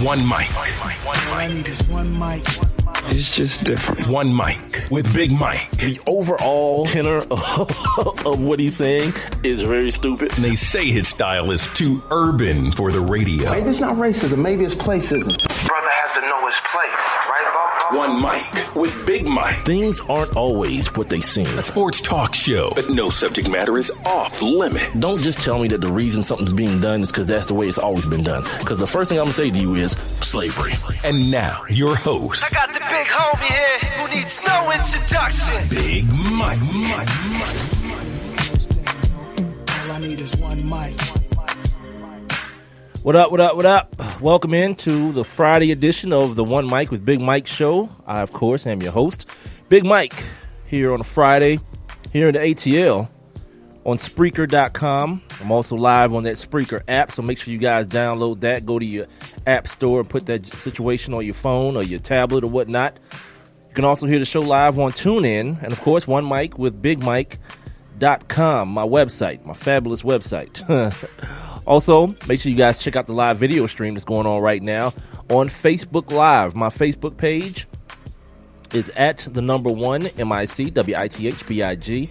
one mic. All I need is one mic. It's just different. One mic with Big Mike. The overall tenor of what he's saying is very stupid. And they say his style is too urban for the radio. Maybe it's not racism. Maybe it's placism. Brother has to know his place, right, Bob? One mic with Big Mike. Things aren't always what they seem. A sports talk show, but no subject matter is off limit. Don't just tell me that the reason something's being done is because that's the way it's always been done. Because the first thing I'm going to say to you is slavery. And now, your host. I got the big homie here who needs no introduction. Big Mike. All I need is one mic. What up? Welcome into the Friday edition of the One Mic with Big Mike show. I, of course, am your host, Big Mike, here on a Friday, here in the ATL on Spreaker.com. I'm also live on that Spreaker app, so make sure you guys download that. Go to your app store and put that situation on your phone or your tablet or whatnot. You can also hear the show live on TuneIn, and, of course, One Mic with BigMike.com, my website, my fabulous website. Also, make sure you guys check out the live video stream that's going on right now on Facebook Live. My Facebook page is at the number one, MIC, WITHBIG,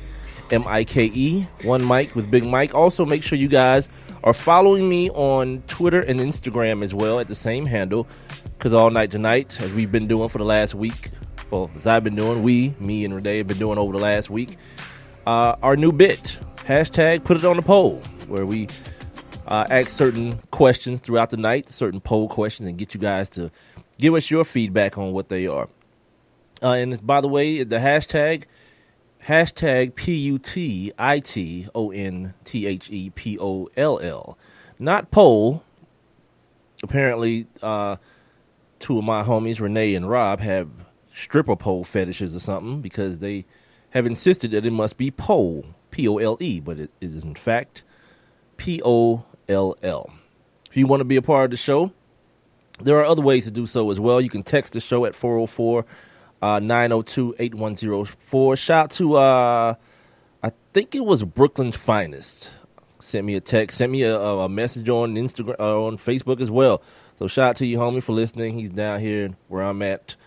MIKE, One Mic with Big Mike. Also, make sure you guys are following me on Twitter and Instagram as well at the same handle, because all night tonight, as we've been doing for the last week, well, as I've been doing, me and Renee have been doing over the last week, our new bit, hashtag Put It on the Poll, where we ask certain questions throughout the night, certain poll questions, and get you guys to give us your feedback on what they are. And it's, by the way, the hashtag PUTITONTHEPOLL, not poll. Apparently, two of my homies, Renee and Rob, have stripper pole fetishes or something, because they have insisted that it must be pole, P-O-L-E, but it is in fact P-O-L-L. If you want to be a part of the show, there are other ways to do so as well. You can text the show at 404-902-8104. Shout out to, I think it was Brooklyn's Finest. Sent me a text, sent me a message on Instagram, on Facebook as well. So shout out to you, homie, for listening. He's down here where I'm at,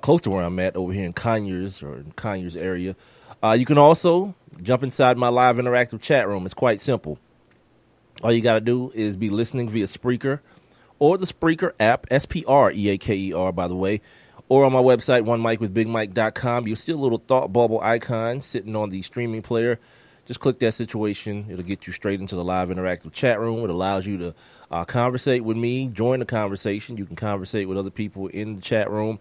close to where I'm at, over here in Conyers, or in Conyers area. You can also jump inside my live interactive chat room. It's quite simple. All you got to do is be listening via Spreaker or the Spreaker app, S-P-R-E-A-K-E-R, by the way, or on my website, onemicwithbigmike.com. You'll see a little thought bubble icon sitting on the streaming player. Just click that situation. It'll get you straight into the live interactive chat room. It allows you to conversate with me, join the conversation. You can conversate with other people in the chat room.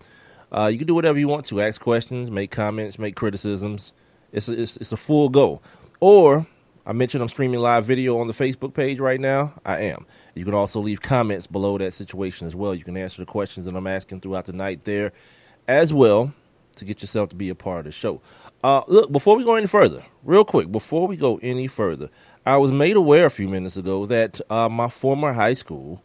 You can do whatever you want to, ask questions, make comments, make criticisms. It's a full go. Or, I mentioned I'm streaming live video on the Facebook page right now. I am. You can also leave comments below that situation as well. You can answer the questions that I'm asking throughout the night there as well, to get yourself to be a part of the show. Look, before we go any further, real quick, before we go any further, I was made aware a few minutes ago that my former high school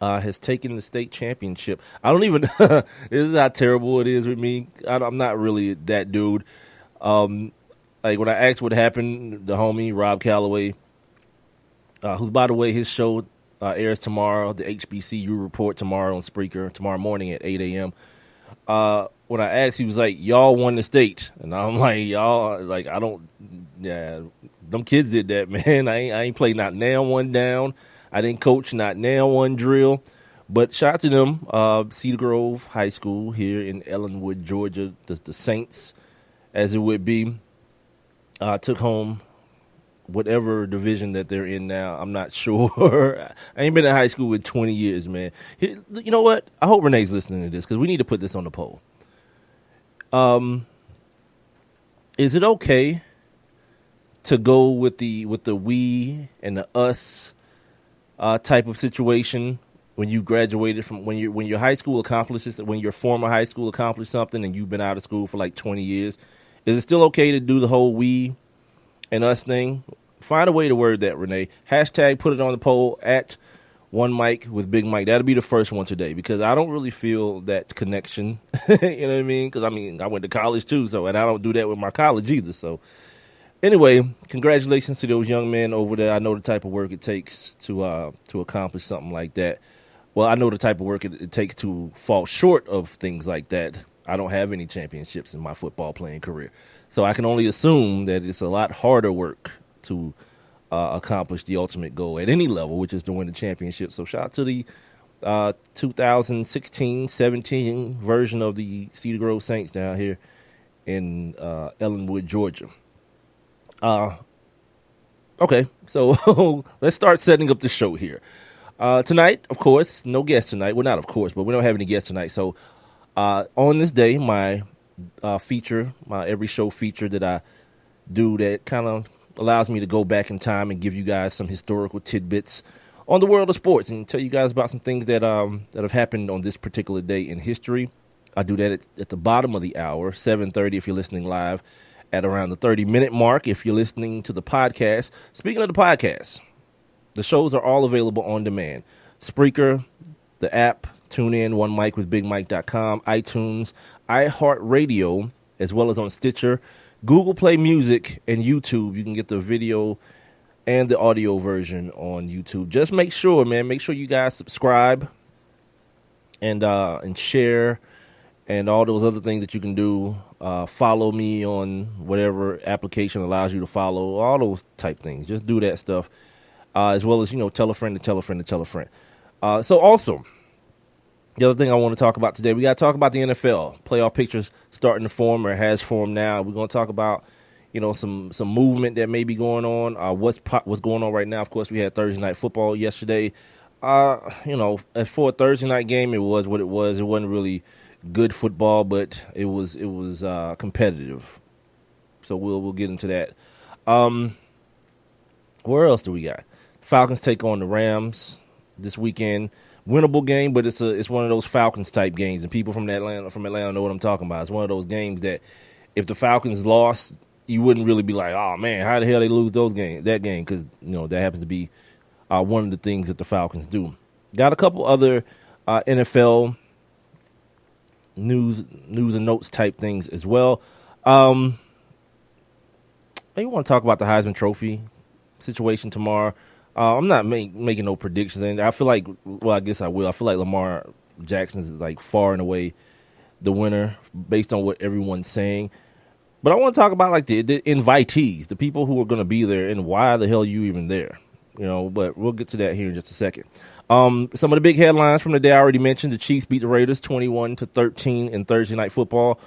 has taken the state championship. I don't even, this is how terrible it is with me. I'm not really that dude. Like, when I asked what happened, the homie, Rob Calloway, who's, by the way, his show airs tomorrow, the HBCU Report tomorrow on Spreaker, tomorrow morning at 8 a.m. When I asked, he was like, y'all won the state. And I'm like, y'all, like, I don't, yeah, them kids did that, man. I ain't played not now one down. I didn't coach not now one drill. But shout out to them, Cedar Grove High School here in Ellenwood, Georgia, the Saints, as it would be. Took home whatever division that they're in now. I'm not sure. I ain't been in high school in 20 years, man. You know what? I hope Renee's listening to this, because we need to put this on the poll. Is it okay to go with the we and the us type of situation when you graduated from, when your high school accomplishes, when your former high school accomplished something and you've been out of school for like 20 years? Is it still okay to do the whole we and us thing? Find a way to word that, Renee. Hashtag Put It on the Poll at One Mic with Big Mike. That'll be the first one today, because I don't really feel that connection. You know what I mean? Because, I went to college too, and I don't do that with my college either. So, anyway, congratulations to those young men over there. I know the type of work it takes to accomplish something like that. well, I know the type of work it takes to fall short of things like that. I don't have any championships in my football playing career. So I can only assume that it's a lot harder work to accomplish the ultimate goal at any level, which is to win the championship. So shout out to the 2016-17 version of the Cedar Grove Saints down here in Ellenwood, Georgia. Okay, so let's start setting up the show here. Tonight, of course, no guest tonight. Well, not of course, but we don't have any guests tonight. So on this day, my feature, my every show feature that I do that kind of allows me to go back in time and give you guys some historical tidbits on the world of sports and tell you guys about some things that have happened on this particular day in history. I do that at the bottom of the hour, 7:30 if you're listening live, at around the 30-minute mark if you're listening to the podcast. Speaking of the podcast, the shows are all available on demand. Spreaker, the app, TuneIn, OneMic.com, iTunes, iHeartRadio, as well as on Stitcher, Google Play Music, and YouTube. You can get the video and the audio version on YouTube. Just make sure, man, you guys subscribe and share and all those other things that you can do. Follow me on whatever application allows you to follow, all those type things. Just do that stuff, as well as, tell a friend to tell a friend to tell a friend. So also, the other thing I want to talk about today, we got to talk about the NFL. Playoff pictures starting to form or has formed now. We're going to talk about, some movement that may be going on. What's going on right now? Of course, we had Thursday Night Football yesterday. For a Thursday night game, it was what it was. It wasn't really good football, but it was competitive. So we'll get into that. Where else do we got? Falcons take on the Rams this weekend. Winnable game, but it's one of those Falcons type games, and people from Atlanta know what I'm talking about. It's one of those games that if the Falcons lost, you wouldn't really be like, oh man, how the hell they lose that game? Because that happens to be one of the things that the Falcons do. Got a couple other NFL news and notes type things as well. I want to talk about the Heisman Trophy situation tomorrow. I'm not making no predictions, and I feel like, well, I guess I will. I feel like Lamar Jackson is like far and away the winner based on what everyone's saying. But I want to talk about like the invitees, the people who are going to be there, and why the hell are you even there? But we'll get to that here in just a second. Some of the big headlines from the day I already mentioned: the Chiefs beat the Raiders 21-13 in Thursday Night Football.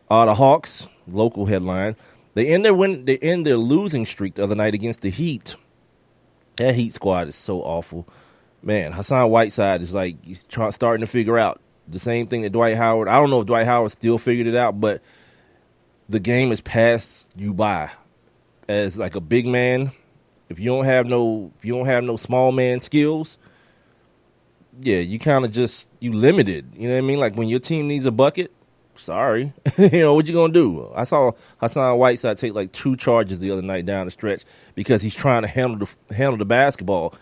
The Hawks, local headline, they end their losing streak the other night against the Heat. That Heat squad is so awful. Man, Hassan Whiteside is like, he's starting to figure out the same thing that Dwight Howard. I don't know if Dwight Howard still figured it out, but the game has passed you by. As like a big man, if you don't have no small man skills, yeah, you kind of you limited. You know what I mean? Like when your team needs a bucket, sorry. What you going to do? I saw Hassan Whiteside take like 2 charges the other night down the stretch because he's trying to handle the basketball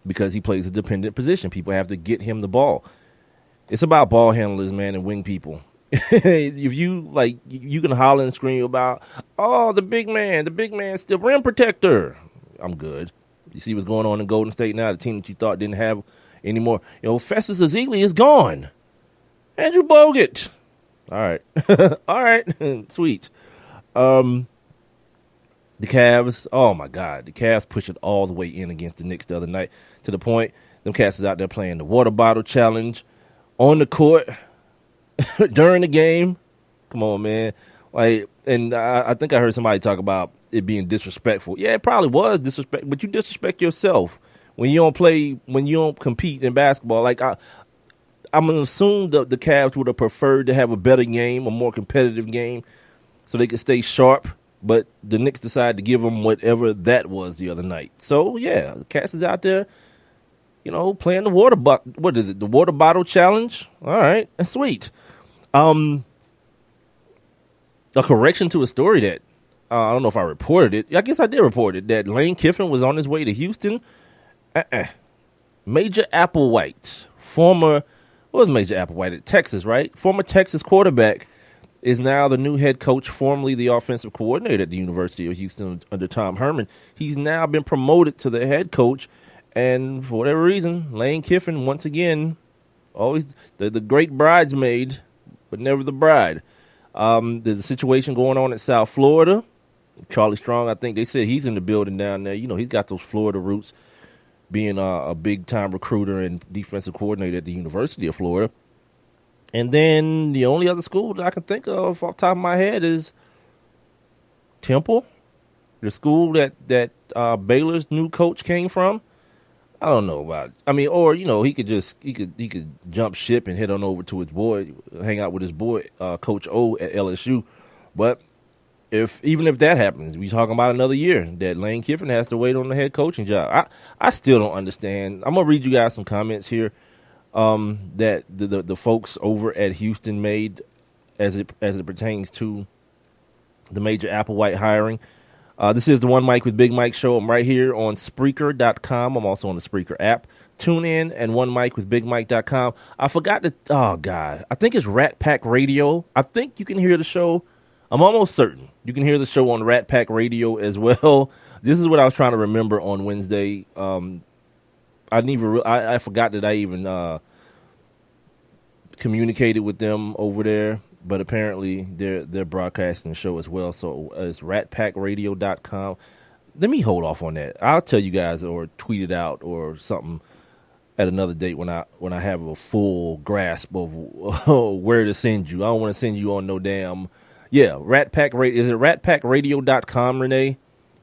because he plays a dependent position. People have to get him the ball. It's about ball handlers, man, and wing people. If you you can holler and scream about, oh, the big man still rim protector. I'm good. You see what's going on in Golden State now, the team that you thought didn't have anymore. Festus Ezeli is gone. Andrew Bogut. All right. All right. Sweet. The Cavs, oh my God. The Cavs pushed it all the way in against the Knicks the other night to the point them cats is out there playing the water bottle challenge on the court during the game. Come on, man. And I think I heard somebody talk about it being disrespectful. Yeah, it probably was disrespect, but you disrespect yourself when you don't compete in basketball. I'm going to assume the Cavs would have preferred to have a better game, a more competitive game, so they could stay sharp. But the Knicks decided to give them whatever that was the other night. So, yeah, the Cats is out there, playing the water what is it, the water bottle challenge? All right, that's sweet. A correction to a story that, I don't know if I reported it. I guess I did report it, that Lane Kiffin was on his way to Houston. Major Applewhite, Major Applewhite at Texas, right? Former Texas quarterback is now the new head coach, formerly the offensive coordinator at the University of Houston under Tom Herman. He's now been promoted to the head coach, and for whatever reason, Lane Kiffin once again Always the great bridesmaid, but never the bride. There's a situation going on in South Florida. Charlie Strong, I think they said he's in the building down there. You know, he's got those Florida roots, being a big-time recruiter and defensive coordinator at the University of Florida. And then the only other school that I can think of off the top of my head is Temple, the school that Baylor's new coach came from. I don't know about it. I mean, or, you know, he could jump ship and head on over to his boy, hang out with his boy, Coach O at LSU. But even if that happens, we talking about another year that Lane Kiffin has to wait on the head coaching job. I still don't understand. I'm gonna read you guys some comments here that the folks over at Houston made as it pertains to the Major Applewhite hiring. This is the One Mic with Big Mike show. I'm right here on Spreaker.com. I'm also on the Spreaker app. Tune in and OneMicWithBigMike.com. I forgot to, oh, God. I think it's Rat Pack Radio. I think you can hear the show. I'm almost certain you can hear the show on Rat Pack Radio as well. This is what I was trying to remember on Wednesday. I forgot that I even communicated with them over there. But apparently they're broadcasting the show as well. So it's ratpackradio.com. Let me hold off on that. I'll tell you guys or tweet it out or something at another date when I have a full grasp of where to send you. I don't want to send you on no damn. Yeah, Rat Pack Radio. Is it ratpackradio.com, Renee?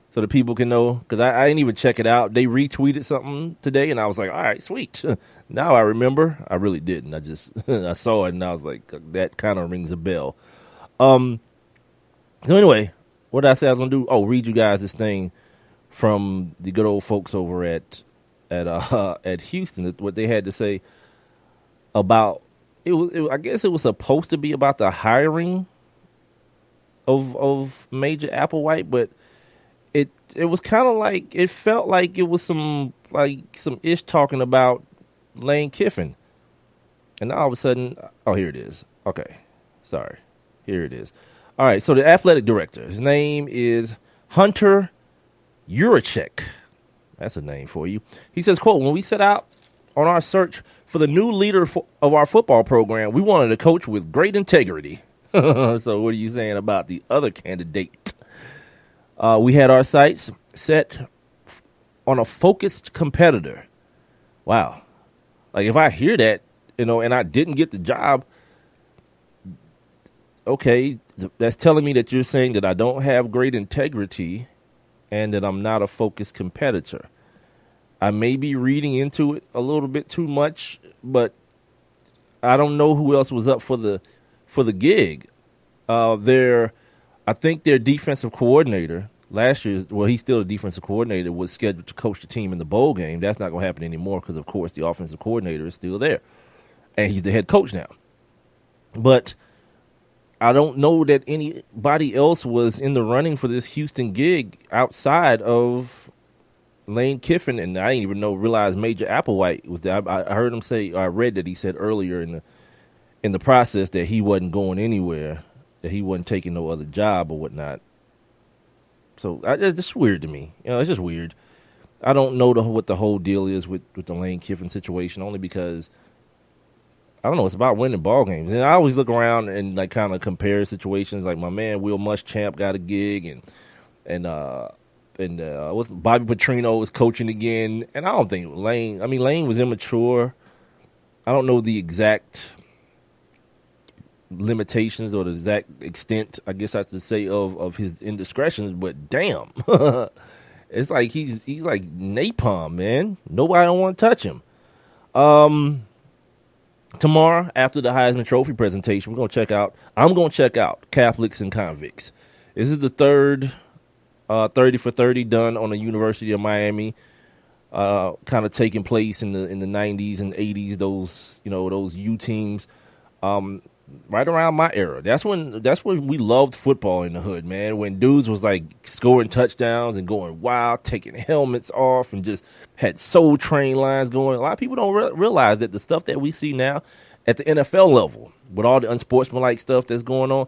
So the people can know, because I didn't even check it out. They retweeted something today, and I was like, all right, sweet. Now I remember. I really didn't. I saw it, and I was like, that kind of rings a bell. So anyway, what did I say I was going to do? Oh, read you guys this thing from the good old folks over at Houston, what they had to say about, I guess it was supposed to be about the hiring of Major Applewhite, but it was kind of like, it felt like it was some ish talking about Lane Kiffin. And now all of a sudden, oh, here it is. Okay. Sorry. Here it is. All right. So the athletic director, his name is Hunter Yurachek. That's a name for you. He says, quote, when we set out on our search for the new leader of our football program, we wanted a coach with great integrity. So what are you saying about the other candidate? We had our sights set on a focused competitor. Wow. Like, if I hear that, you know, and I didn't get the job, okay, that's telling me that you're saying that I don't have great integrity and that I'm not a focused competitor. I may be reading into it a little bit too much, but I don't know who else was up for the gig. I think their defensive coordinator last year, well, he's still a defensive coordinator, was scheduled to coach the team in the bowl game. That's not going to happen anymore because, of course, the offensive coordinator is still there, and he's the head coach now. But I don't know that anybody else was in the running for this Houston gig outside of Lane Kiffin, and I didn't even realize Major Applewhite was there. I heard him say, I read that he said earlier in the process that he wasn't going anywhere, that he wasn't taking no other job or whatnot. So it's just weird to me. You know, it's just weird. I don't know what the whole deal is with the Lane Kiffin situation, only because, I don't know, it's about winning ball games. And I always look around and like kind of compare situations. Like my man Will Muschamp got a gig, and Bobby Petrino is coaching again. And I don't think Lane was immature. I don't know the exact limitations or the exact extent, I guess I should say, of his indiscretions, but damn. It's like he's like napalm, man. Nobody don't want to touch him. Tomorrow, after the Heisman Trophy presentation, I'm going to check out Catholics and Convicts. This is the third 30 for 30 done on the University of Miami, kind of taking place in the 90s and 80s, those U teams. Right around my era. That's when we loved football in the hood, man. When dudes was like scoring touchdowns and going wild, taking helmets off, and just had Soul Train lines going. A lot of people don't realize that the stuff that we see now at the NFL level, with all the unsportsmanlike stuff that's going on,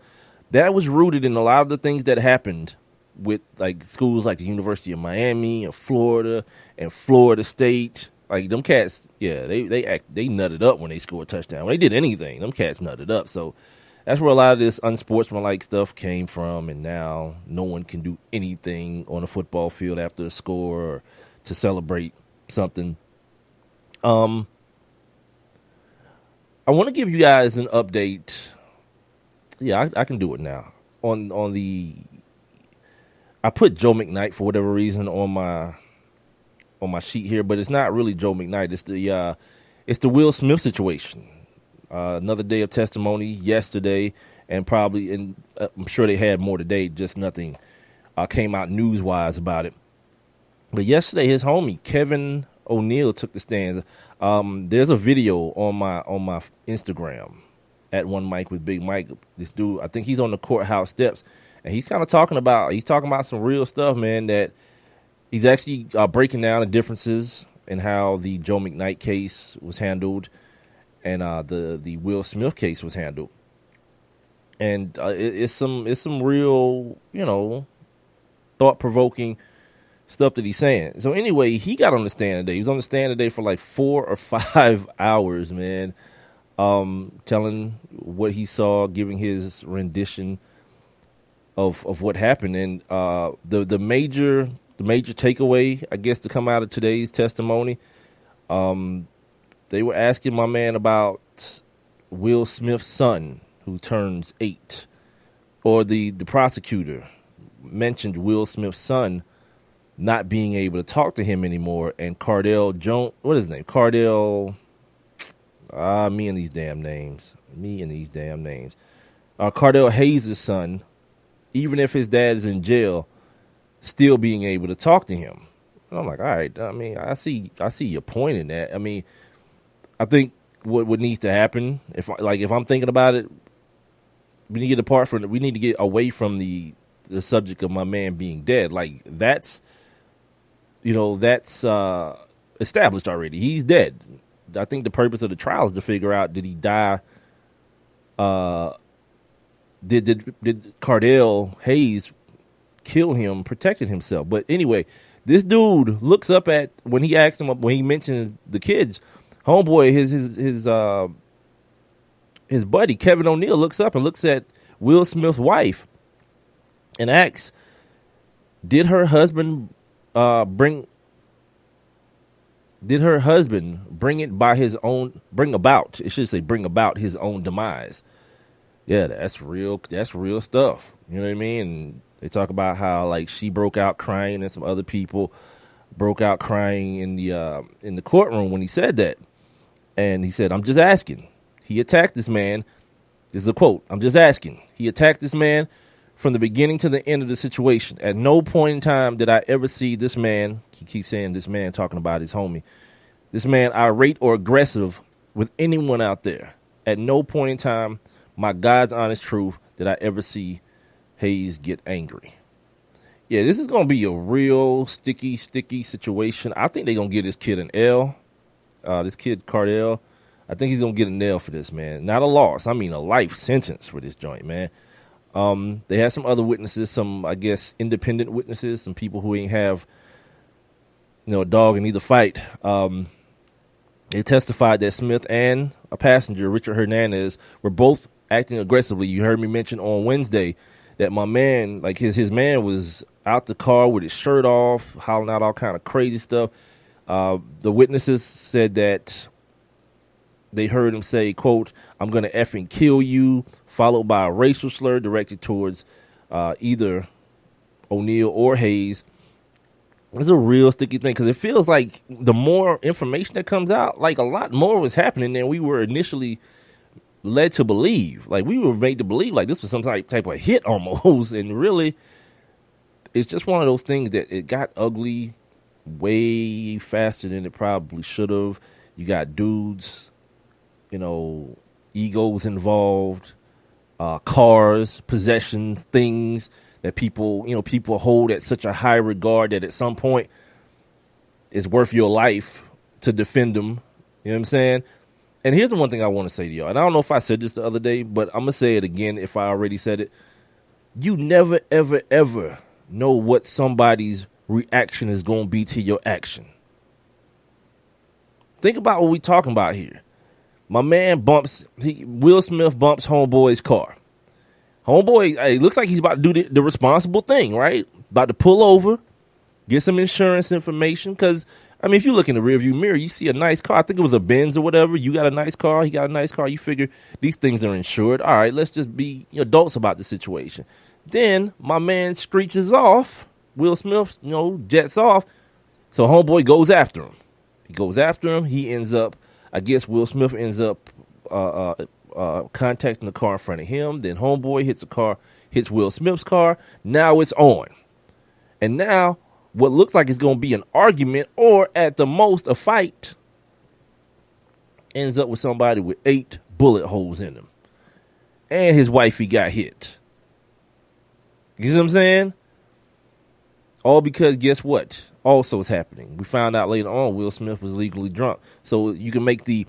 that was rooted in a lot of the things that happened with like schools like the University of Miami and Florida State Like them cats, yeah, they nutted up when they scored a touchdown. When they did anything, them cats nutted up. So that's where a lot of this unsportsmanlike stuff came from, and now no one can do anything on a football field after a score or to celebrate something. I want to give you guys an update. Yeah, I can do it now. On the, I put Joe McKnight for whatever reason on my sheet here, but it's not really Joe McKnight. It's the Will Smith situation. Another day of testimony yesterday, and I'm sure they had more today. Just nothing came out news wise about it. But yesterday, his homie Kevin O'Neal took the stand. There's a video on my Instagram at One Mic with Big Mike. This dude, I think he's on the courthouse steps, and he's talking about some real stuff, man. That he's actually breaking down the differences in how the Joe McKnight case was handled and the Will Smith case was handled. And it's some real, thought-provoking stuff that he's saying. So anyway, he got on the stand today. He was on the stand today for like 4 or 5 hours, man, telling what he saw, giving his rendition of what happened. And the major takeaway, I guess, to come out of today's testimony, they were asking my man about Will Smith's son, who turns 8, or the prosecutor mentioned Will Smith's son not being able to talk to him anymore, and Cardell Jones, what is his name? Cardell, me and these damn names. Cardell Hayes' son, even if his dad is in jail, still being able to talk to him. And I'm like, all right, I mean, I see your point in that. I mean, I think what needs to happen, if I'm thinking about it, we need to get away from the subject of my man being dead. Like that's established already. He's dead. I think the purpose of the trial is to figure out, did he die? Did Cardell Hayes kill him protecting himself? But anyway, this dude looks up at, when he asked him, when he mentions the kids, homeboy, his buddy Kevin O'Neal looks up and looks at Will Smith's wife and asks, did her husband bring about his own demise? Yeah, that's real stuff. You know what I mean? And they talk about how, like, she broke out crying and some other people broke out crying in the courtroom when he said that. And he said, I'm just asking. He attacked this man. This is a quote. I'm just asking. He attacked this man from the beginning to the end of the situation. At no point in time did I ever see this man, he keeps saying this man, talking about his homie, this man irate or aggressive with anyone out there. At no point in time, my God's honest truth, did I ever see Hayes get angry. Yeah, this is going to be a real sticky situation. I think they're going to give this kid an L. This kid, Cardell, I think he's going to get an L for this, man. Not a loss. I mean, a life sentence for this joint, man. They had some other witnesses, some, I guess, independent witnesses, some people who ain't have, a dog in either fight. They testified that Smith and a passenger, Richard Hernandez, were both acting aggressively. You heard me mention on Wednesday that my man, like his man was out the car with his shirt off, hollering out all kind of crazy stuff. The witnesses said that they heard him say, quote, I'm going to effing kill you, followed by a racial slur directed towards either O'Neal or Hayes. It's a real sticky thing because it feels like the more information that comes out, like a lot more was happening than we were initially led to believe. Like we were made to believe like this was some type of hit almost. And really, it's just one of those things that it got ugly way faster than it probably should have. You got dudes, egos involved, cars, possessions, things that people hold at such a high regard that at some point it's worth your life to defend them. You know what I'm saying? And here's the one thing I want to say to y'all. And I don't know if I said this the other day, but I'm going to say it again if I already said it. You never, ever, ever know what somebody's reaction is going to be to your action. think about what we talking about here. My man Will Smith bumps Homeboy's car. Homeboy, it looks like he's about to do the responsible thing, right? About to pull over, get some insurance information. Because, I mean, if you look in the rearview mirror, you see a nice car. I think it was a Benz or whatever. You got a nice car. He got a nice car. You figure these things are insured. All right, let's just be adults about the situation. Then my man screeches off. Will Smith, jets off. So Homeboy goes after him. He goes after him. He ends up, I guess Will Smith ends up contacting the car in front of him. Then Homeboy hits Will Smith's car. Now it's on. And now what looks like it's going to be an argument or at the most a fight ends up with somebody with 8 bullet holes in him. And his wifey got hit. You see what I'm saying? All because guess what? Also is happening. We found out later on Will Smith was legally drunk. So you can make the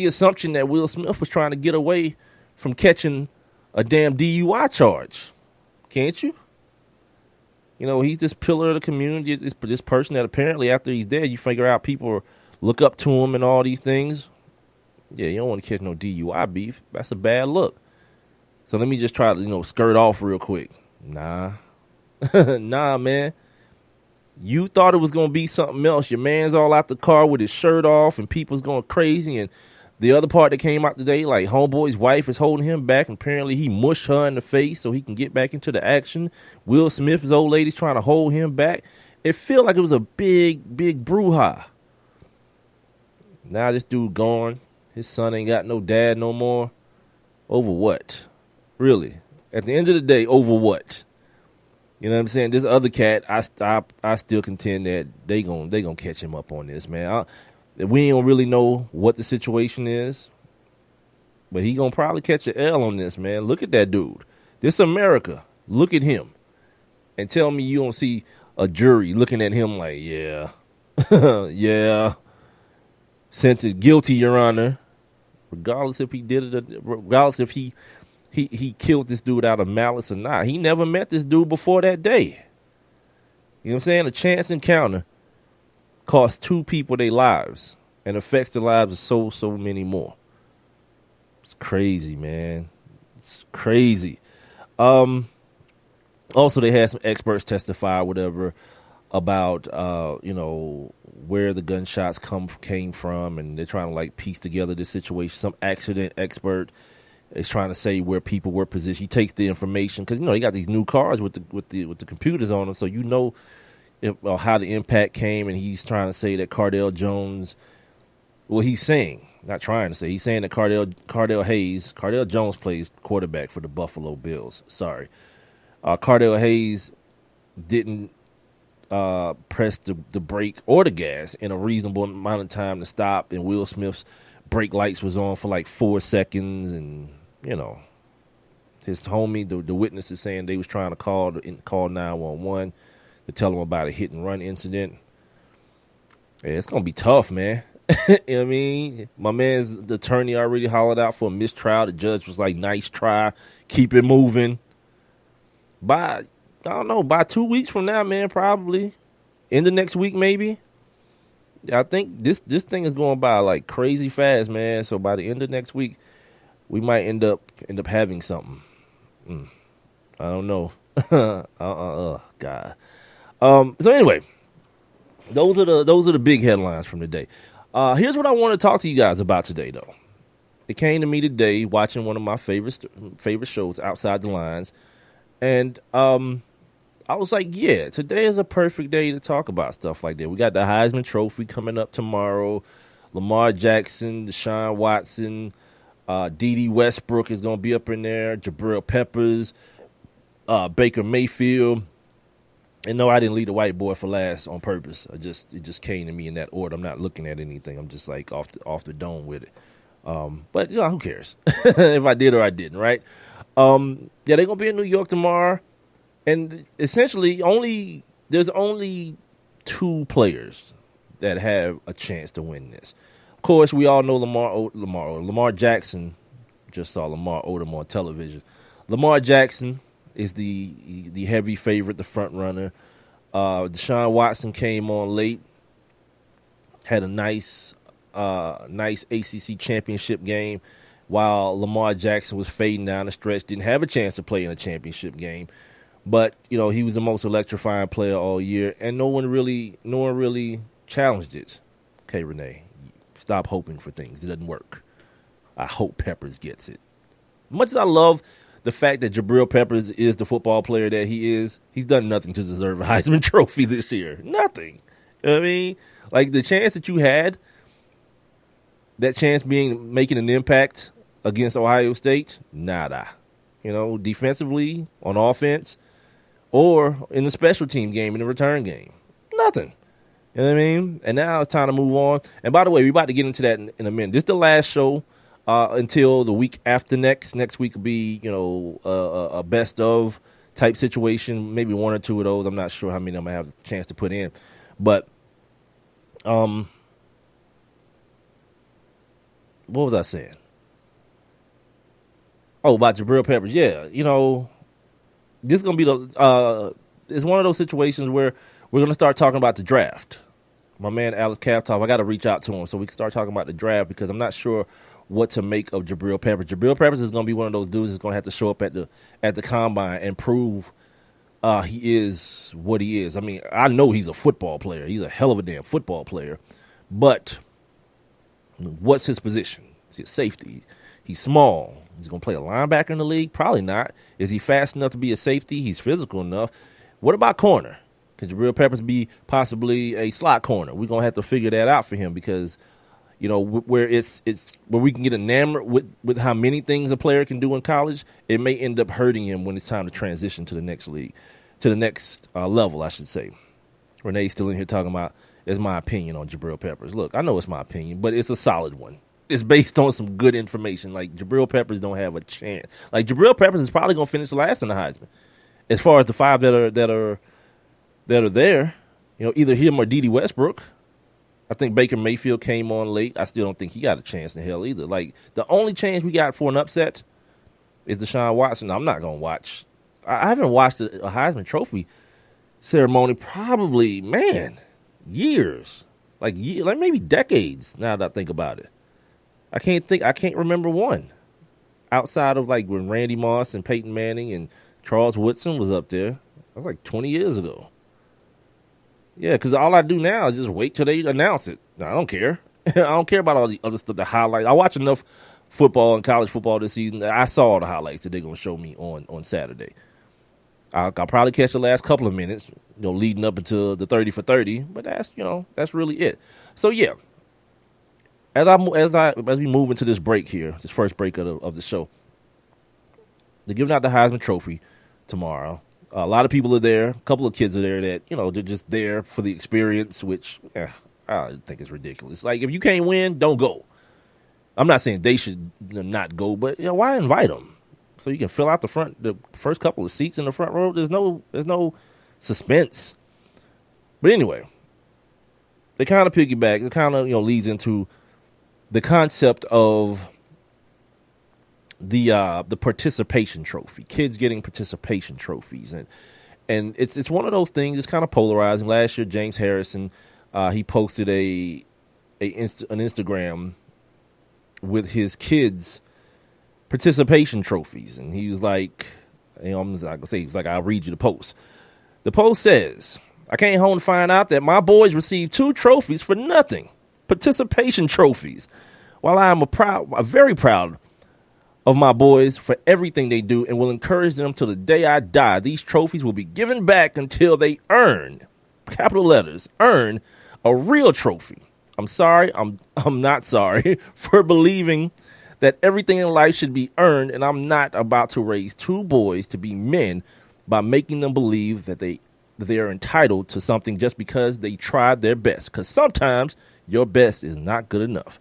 assumption that Will Smith was trying to get away from catching a damn DUI charge. Can't you? He's this pillar of the community, this person that apparently after he's dead, you figure out people look up to him and all these things. Yeah, you don't want to catch no DUI beef. That's a bad look. So let me just try to, skirt off real quick. Nah. Nah, man. You thought it was going to be something else. Your man's all out the car with his shirt off and people's going crazy. And the other part that came out today, like Homeboy's wife is holding him back. And apparently he mushed her in the face so he can get back into the action. Will Smith's old lady's trying to hold him back. It felt like it was a big, big brouhaha. Now this dude gone. His son ain't got no dad no more. Over what? Really? At the end of the day, over what? You know what I'm saying? This other cat, I still contend that they gonna catch him up on this, man. We don't really know what the situation is, but he gonna probably catch an L on this, man. Look at that dude. This America. Look at him, and tell me you don't see a jury looking at him like, yeah, yeah, sentenced guilty, Your Honor. Regardless if he did it, regardless if he killed this dude out of malice or not. He never met this dude before that day. You know what I'm saying? A chance encounter costs 2 people their lives and affects the lives of so many more. It's crazy, man. It's crazy. Also, they had some experts testify, whatever, about where the gunshots came from, and they're trying to piece together this situation. Some accident expert is trying to say where people were positioned. He takes the information because they got these new cars with the computers on them, so how the impact came. And he's trying to say that Cardell Jones. Well, he's saying that Cardell Jones plays quarterback for the Buffalo Bills. Sorry, Cardell Hayes didn't press the brake or the gas in a reasonable amount of time to stop, and Will Smith's brake lights was on for 4 seconds, and his homie, the witness is saying they was trying to call 911 to tell him about a hit and run incident. Yeah, it's gonna be tough, man. You know what I mean? My man's attorney already hollered out for a mistrial. The judge was like, nice try, keep it moving. By 2 weeks from now, man, probably in the next week, maybe. I think this thing is going by crazy fast, man. So by the end of next week, we might end up having something. I don't know. God. So anyway, those are the big headlines from today. Here's what I want to talk to you guys about today, though. It came to me today watching one of my favorite shows, Outside the Lines, and I was like, yeah, today is a perfect day to talk about stuff like that. We got the Heisman Trophy coming up tomorrow. Lamar Jackson, Deshaun Watson, D.D. Westbrook is going to be up in there. Jabril Peppers, Baker Mayfield. And no, I didn't leave the white boy for last on purpose. It just came to me in that order. I'm not looking at anything. I'm just off the dome with it. But who cares if I did or I didn't, right? Yeah, they're gonna be in New York tomorrow, and essentially there's only 2 players that have a chance to win this. Of course, we all know Lamar Jackson. Just saw Lamar Odom on television. Lamar Jackson is the heavy favorite, the front runner. Deshaun Watson came on late, had a nice nice ACC championship game while Lamar Jackson was fading down the stretch. Didn't have a chance to play in a championship game. But, he was the most electrifying player all year, and no one really challenged it. Okay, Renee, stop hoping for things. It doesn't work. I hope Peppers gets it. Much as I love the fact that Jabril Peppers is the football player that he is, he's done nothing to deserve a Heisman Trophy this year. Nothing. I mean, like the chance that you had, that chance being making an impact against Ohio State, nada. Defensively, on offense, or in the special team game, in the return game. Nothing. You know what I mean? And now it's time to move on. And by the way, we're about to get into that in a minute. This is the last show until the week after next. Next week will be, a best of type situation. Maybe one or two of those. I'm not sure how many I'm going to have a chance to put in. But, what was I saying? Oh, about Jabril Peppers. Yeah, this is going to be it's one of those situations where we're going to start talking about the draft. My man Alex Kaftoff, I got to reach out to him so we can start talking about the draft because I'm not sure what to make of Jabril Peppers. Jabril Peppers is going to be one of those dudes that's going to have to show up at the combine and prove he is what he is. I mean, I know he's a football player. He's a hell of a damn football player. But what's his position? Is he a safety? He's small. He's going to play a linebacker in the league? Probably not. Is he fast enough to be a safety? He's physical enough. What about corner? Could Jabril Peppers be possibly a slot corner? We're going to have to figure that out for him because, where it's where we can get enamored with how many things a player can do in college, it may end up hurting him when it's time to transition to the next league, to the next level, I should say. Renee's still in here talking about, it's my opinion on Jabril Peppers. Look, I know it's my opinion, but it's a solid one. It's based on some good information. Like, Jabril Peppers don't have a chance. Like, Jabril Peppers is probably going to finish last in the Heisman. As far as the five that are there, either him or Dede Westbrook. I think Baker Mayfield came on late. I still don't think he got a chance in hell either. Like, the only chance we got for an upset is Deshaun Watson. I'm not going to watch. I haven't watched a Heisman Trophy ceremony probably, years. Like maybe decades now that I think about it. I can't remember one outside of like when Randy Moss and Peyton Manning and Charles Woodson was up there. That was like 20 years ago. Yeah, because all I do now is just wait till they announce it. No, I don't care. I don't care about all the other stuff, the highlights. I watch enough football and college football this season that I saw all the highlights that they're going to show me on Saturday. I'll probably catch the last couple of minutes, leading up until the 30 for 30, but that's really it. So yeah, as we move into this break here, this first break of the show, they're giving out the Heisman Trophy tomorrow. A lot of people are there. A couple of kids are there that, they're just there for the experience, which I think is ridiculous. Like, if you can't win, don't go. I'm not saying they should not go, but why invite them? So you can fill out the first couple of seats in the front row. There's no suspense. But anyway, they kind of piggyback. It kind of leads into the concept of the participation trophy, kids getting participation trophies, and it's one of those things. It's kind of polarizing. Last year, James Harrison, he posted an Instagram with his kids' participation trophies, and he was like, I'm not gonna say, he was like, I'll read you the post. The post says, I came home to find out that my boys received 2 trophies for nothing, participation trophies. While I am very proud of my boys for everything they do and will encourage them till the day I die, these trophies will be given back until they earn, capital letters, earn a real trophy. I'm sorry, I'm not sorry for believing that everything in life should be earned, and I'm not about to raise 2 boys to be men by making them believe that they are entitled to something just because they tried their best. Because sometimes your best is not good enough,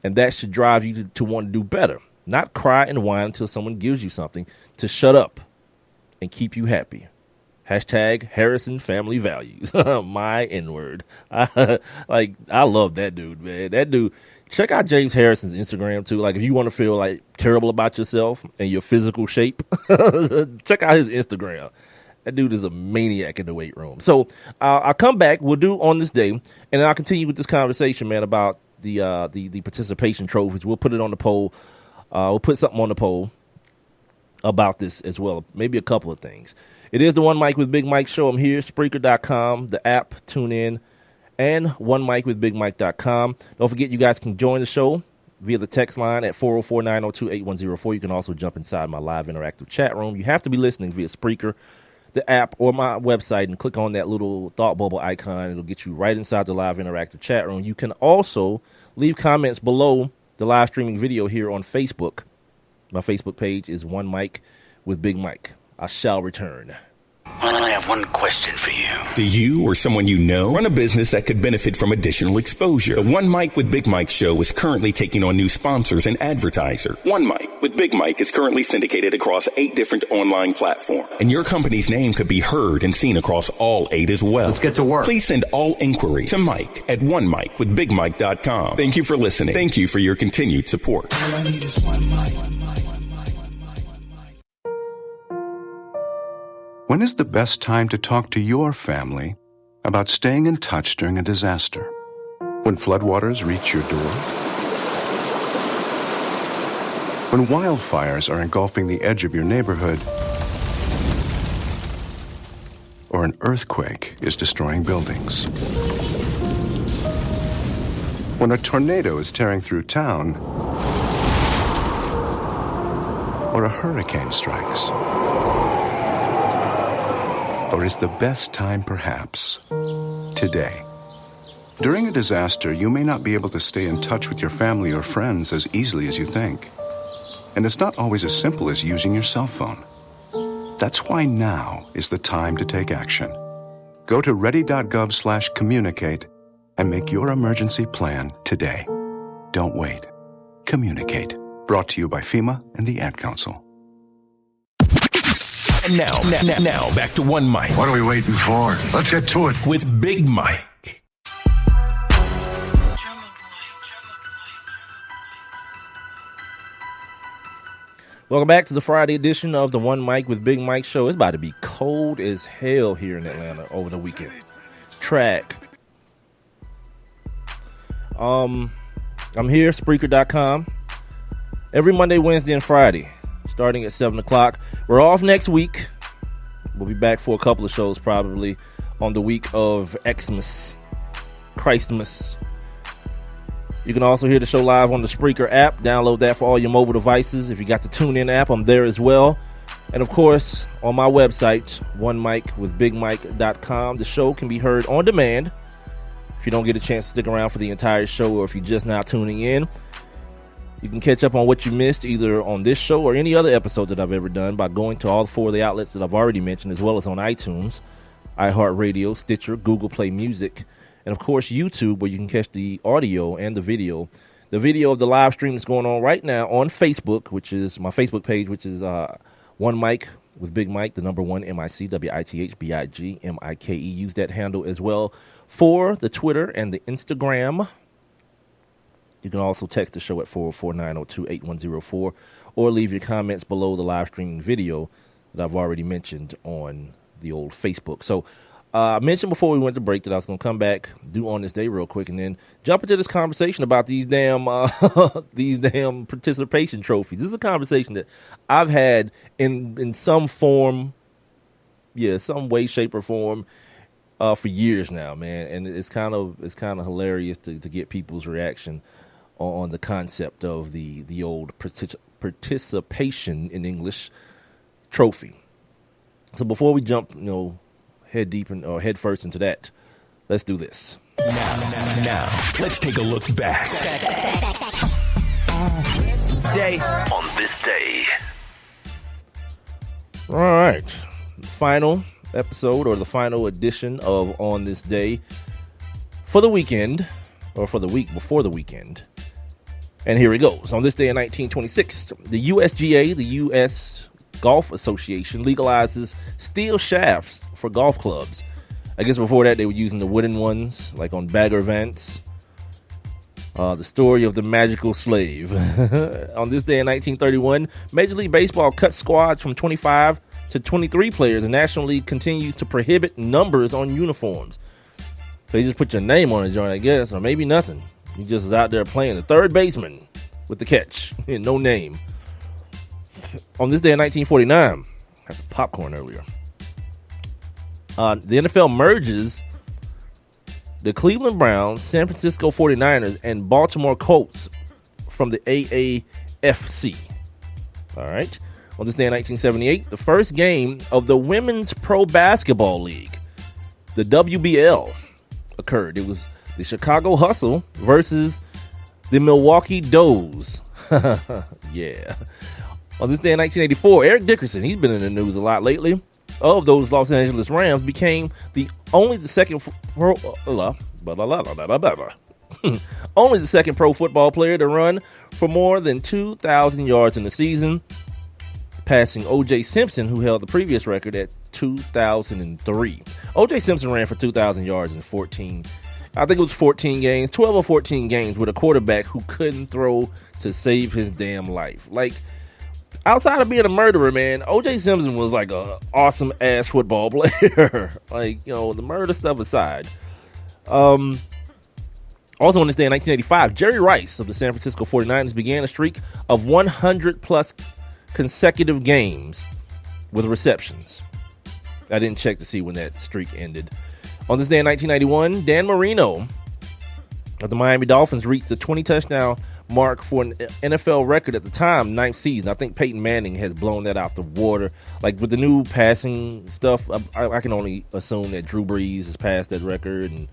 and that should drive you to want to do better. Not cry and whine until someone gives you something, to shut up and keep you happy. Hashtag Harrison Family Values. My N-word. I love that dude, man. That dude. Check out James Harrison's Instagram, too. Like, if you want to feel, like, terrible about yourself and your physical shape, check out his Instagram. That dude is a maniac in the weight room. So I'll come back. We'll do On This Day, and I'll continue with this conversation, man, about the participation trophies. We'll put it on the poll. We'll put something on the poll about this as well. Maybe a couple of things. It is the One Mic with Big Mike show. I'm here, Spreaker.com, the app, tune in, and OneMicWithBigMike.com. Don't forget, you guys can join the show via the text line at 404-902-8104. You can also jump inside my live interactive chat room. You have to be listening via Spreaker, the app, or my website, and click on that little thought bubble icon. It'll get you right inside the live interactive chat room. You can also leave comments below the live streaming video here on Facebook. My Facebook page is One Mic with Big Mike. I shall return. I have one question for you. Do you or someone you know run a business that could benefit from additional exposure? The One Mic with Big Mike show is currently taking on new sponsors and advertisers. One Mic with Big Mike is currently syndicated across 8 different online platforms, and your company's name could be heard and seen across all 8 as well. Let's get to work. Please send all inquiries to Mike at OneMicWithBigMike.com. Thank you for listening. Thank you for your continued support. All I need is one mic. When is the best time to talk to your family about staying in touch during a disaster? When floodwaters reach your door? When wildfires are engulfing the edge of your neighborhood? Or an earthquake is destroying buildings? When a tornado is tearing through town? Or a hurricane strikes? Or is the best time perhaps today? During a disaster, you may not be able to stay in touch with your family or friends as easily as you think. And it's not always as simple as using your cell phone. That's why now is the time to take action. Go to ready.gov/communicate and make your emergency plan today. Don't wait. Communicate. Brought to you by FEMA and the Ad Council. And now, back to One Mic. What are we waiting for? Let's get to it. With Big Mike. Welcome back to the Friday edition of the One Mic with Big Mike show. It's about to be cold as hell here in Atlanta over the weekend. Track. I'm here, Spreaker.com. Every Monday, Wednesday, and Friday, starting at 7 o'clock. We're off next week. We'll be back for a couple of shows probably on the week of Xmas, Christmas. You can also hear the show live on the Spreaker app. Download that for all your mobile devices. If you got the TuneIn app, I'm there as well. And of course, on my website, OneMicWithBigMike.com, the show can be heard on demand. If you don't get a chance to stick around for the entire show, or if you're just now tuning in, you can catch up on what you missed either on this show or any other episode that I've ever done by going to all 4 of the outlets that I've already mentioned, as well as on iTunes, iHeartRadio, Stitcher, Google Play Music, and of course YouTube, where you can catch the audio and the video. The video of the live stream that's going on right now on Facebook, which is my Facebook page, which is One Mic with Big Mike, the number 1 MICWITHBIGMIKE. Use that handle as well for the Twitter and the Instagram. You can also text the show at 404-902-8104 or leave your comments below the live streaming video that I've already mentioned on the old Facebook. So I mentioned before we went to break that I was going to come back, do On This Day real quick, and then jump into this conversation about these damn participation trophies. This is a conversation that I've had in some form, some way, shape, or form for years now, man. And it's kind of hilarious to get people's reaction on the concept of the old participation in English trophy. So before we jump, head first into that, let's do this. Now, let's take a look back. On this day. All right. Final episode, or the final edition of On This Day for the weekend, or for the week before the weekend. And here it goes. On this day in 1926, the USGA, the U.S. Golf Association, legalizes steel shafts for golf clubs. I guess before that they were using the wooden ones, like on Bagger Vance. The story of the magical slave. On this day in 1931, Major League Baseball cut squads from 25 to 23 players. The National League continues to prohibit numbers on uniforms. They just put your name on a joint, I guess, or maybe nothing. He just was out there playing the third baseman with the catch. No name. On this day in 1949, I had popcorn earlier. The NFL merges the Cleveland Browns, San Francisco 49ers, and Baltimore Colts from the AAFC. All right. On this day in 1978, the first game of the Women's Pro Basketball League, the WBL, occurred. It was the Chicago Hustle versus the Milwaukee Does. Yeah. On this day in 1984, Eric Dickerson, he's been in the news a lot lately, of those Los Angeles Rams, became only the second pro football player to run for more than 2,000 yards in the season, passing O.J. Simpson, who held the previous record at 2003. O.J. Simpson ran for 2,000 yards in 14 games, 12 or 14 games with a quarterback who couldn't throw to save his damn life. Like, outside of being a murderer, man, O.J. Simpson was like a awesome ass football player. Like, the murder stuff aside. Also on this day in 1985, Jerry Rice of the San Francisco 49ers began a streak of 100 plus consecutive games with receptions. I didn't check to see when that streak ended. On this day in 1991, Dan Marino of the Miami Dolphins reached the 20 touchdown mark for an NFL record at the time, 9th season. I think Peyton Manning has blown that out the water. Like, with the new passing stuff, I can only assume that Drew Brees has passed that record, and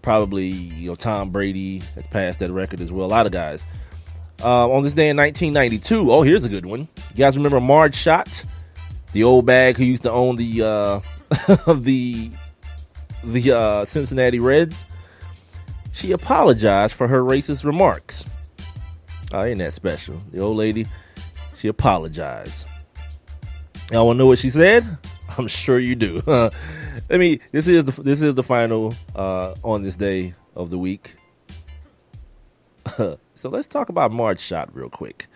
probably Tom Brady has passed that record as well. A lot of guys. On this day in 1992, oh, here's a good one. You guys remember Marge Schott, the old bag who used to own the Cincinnati Reds? She apologized for her racist remarks. Ain't that special? The old lady, she apologized. Y'all want to know what she said? I'm sure you do. This is the final on this day of the week. So let's talk about Marge Schott real quick.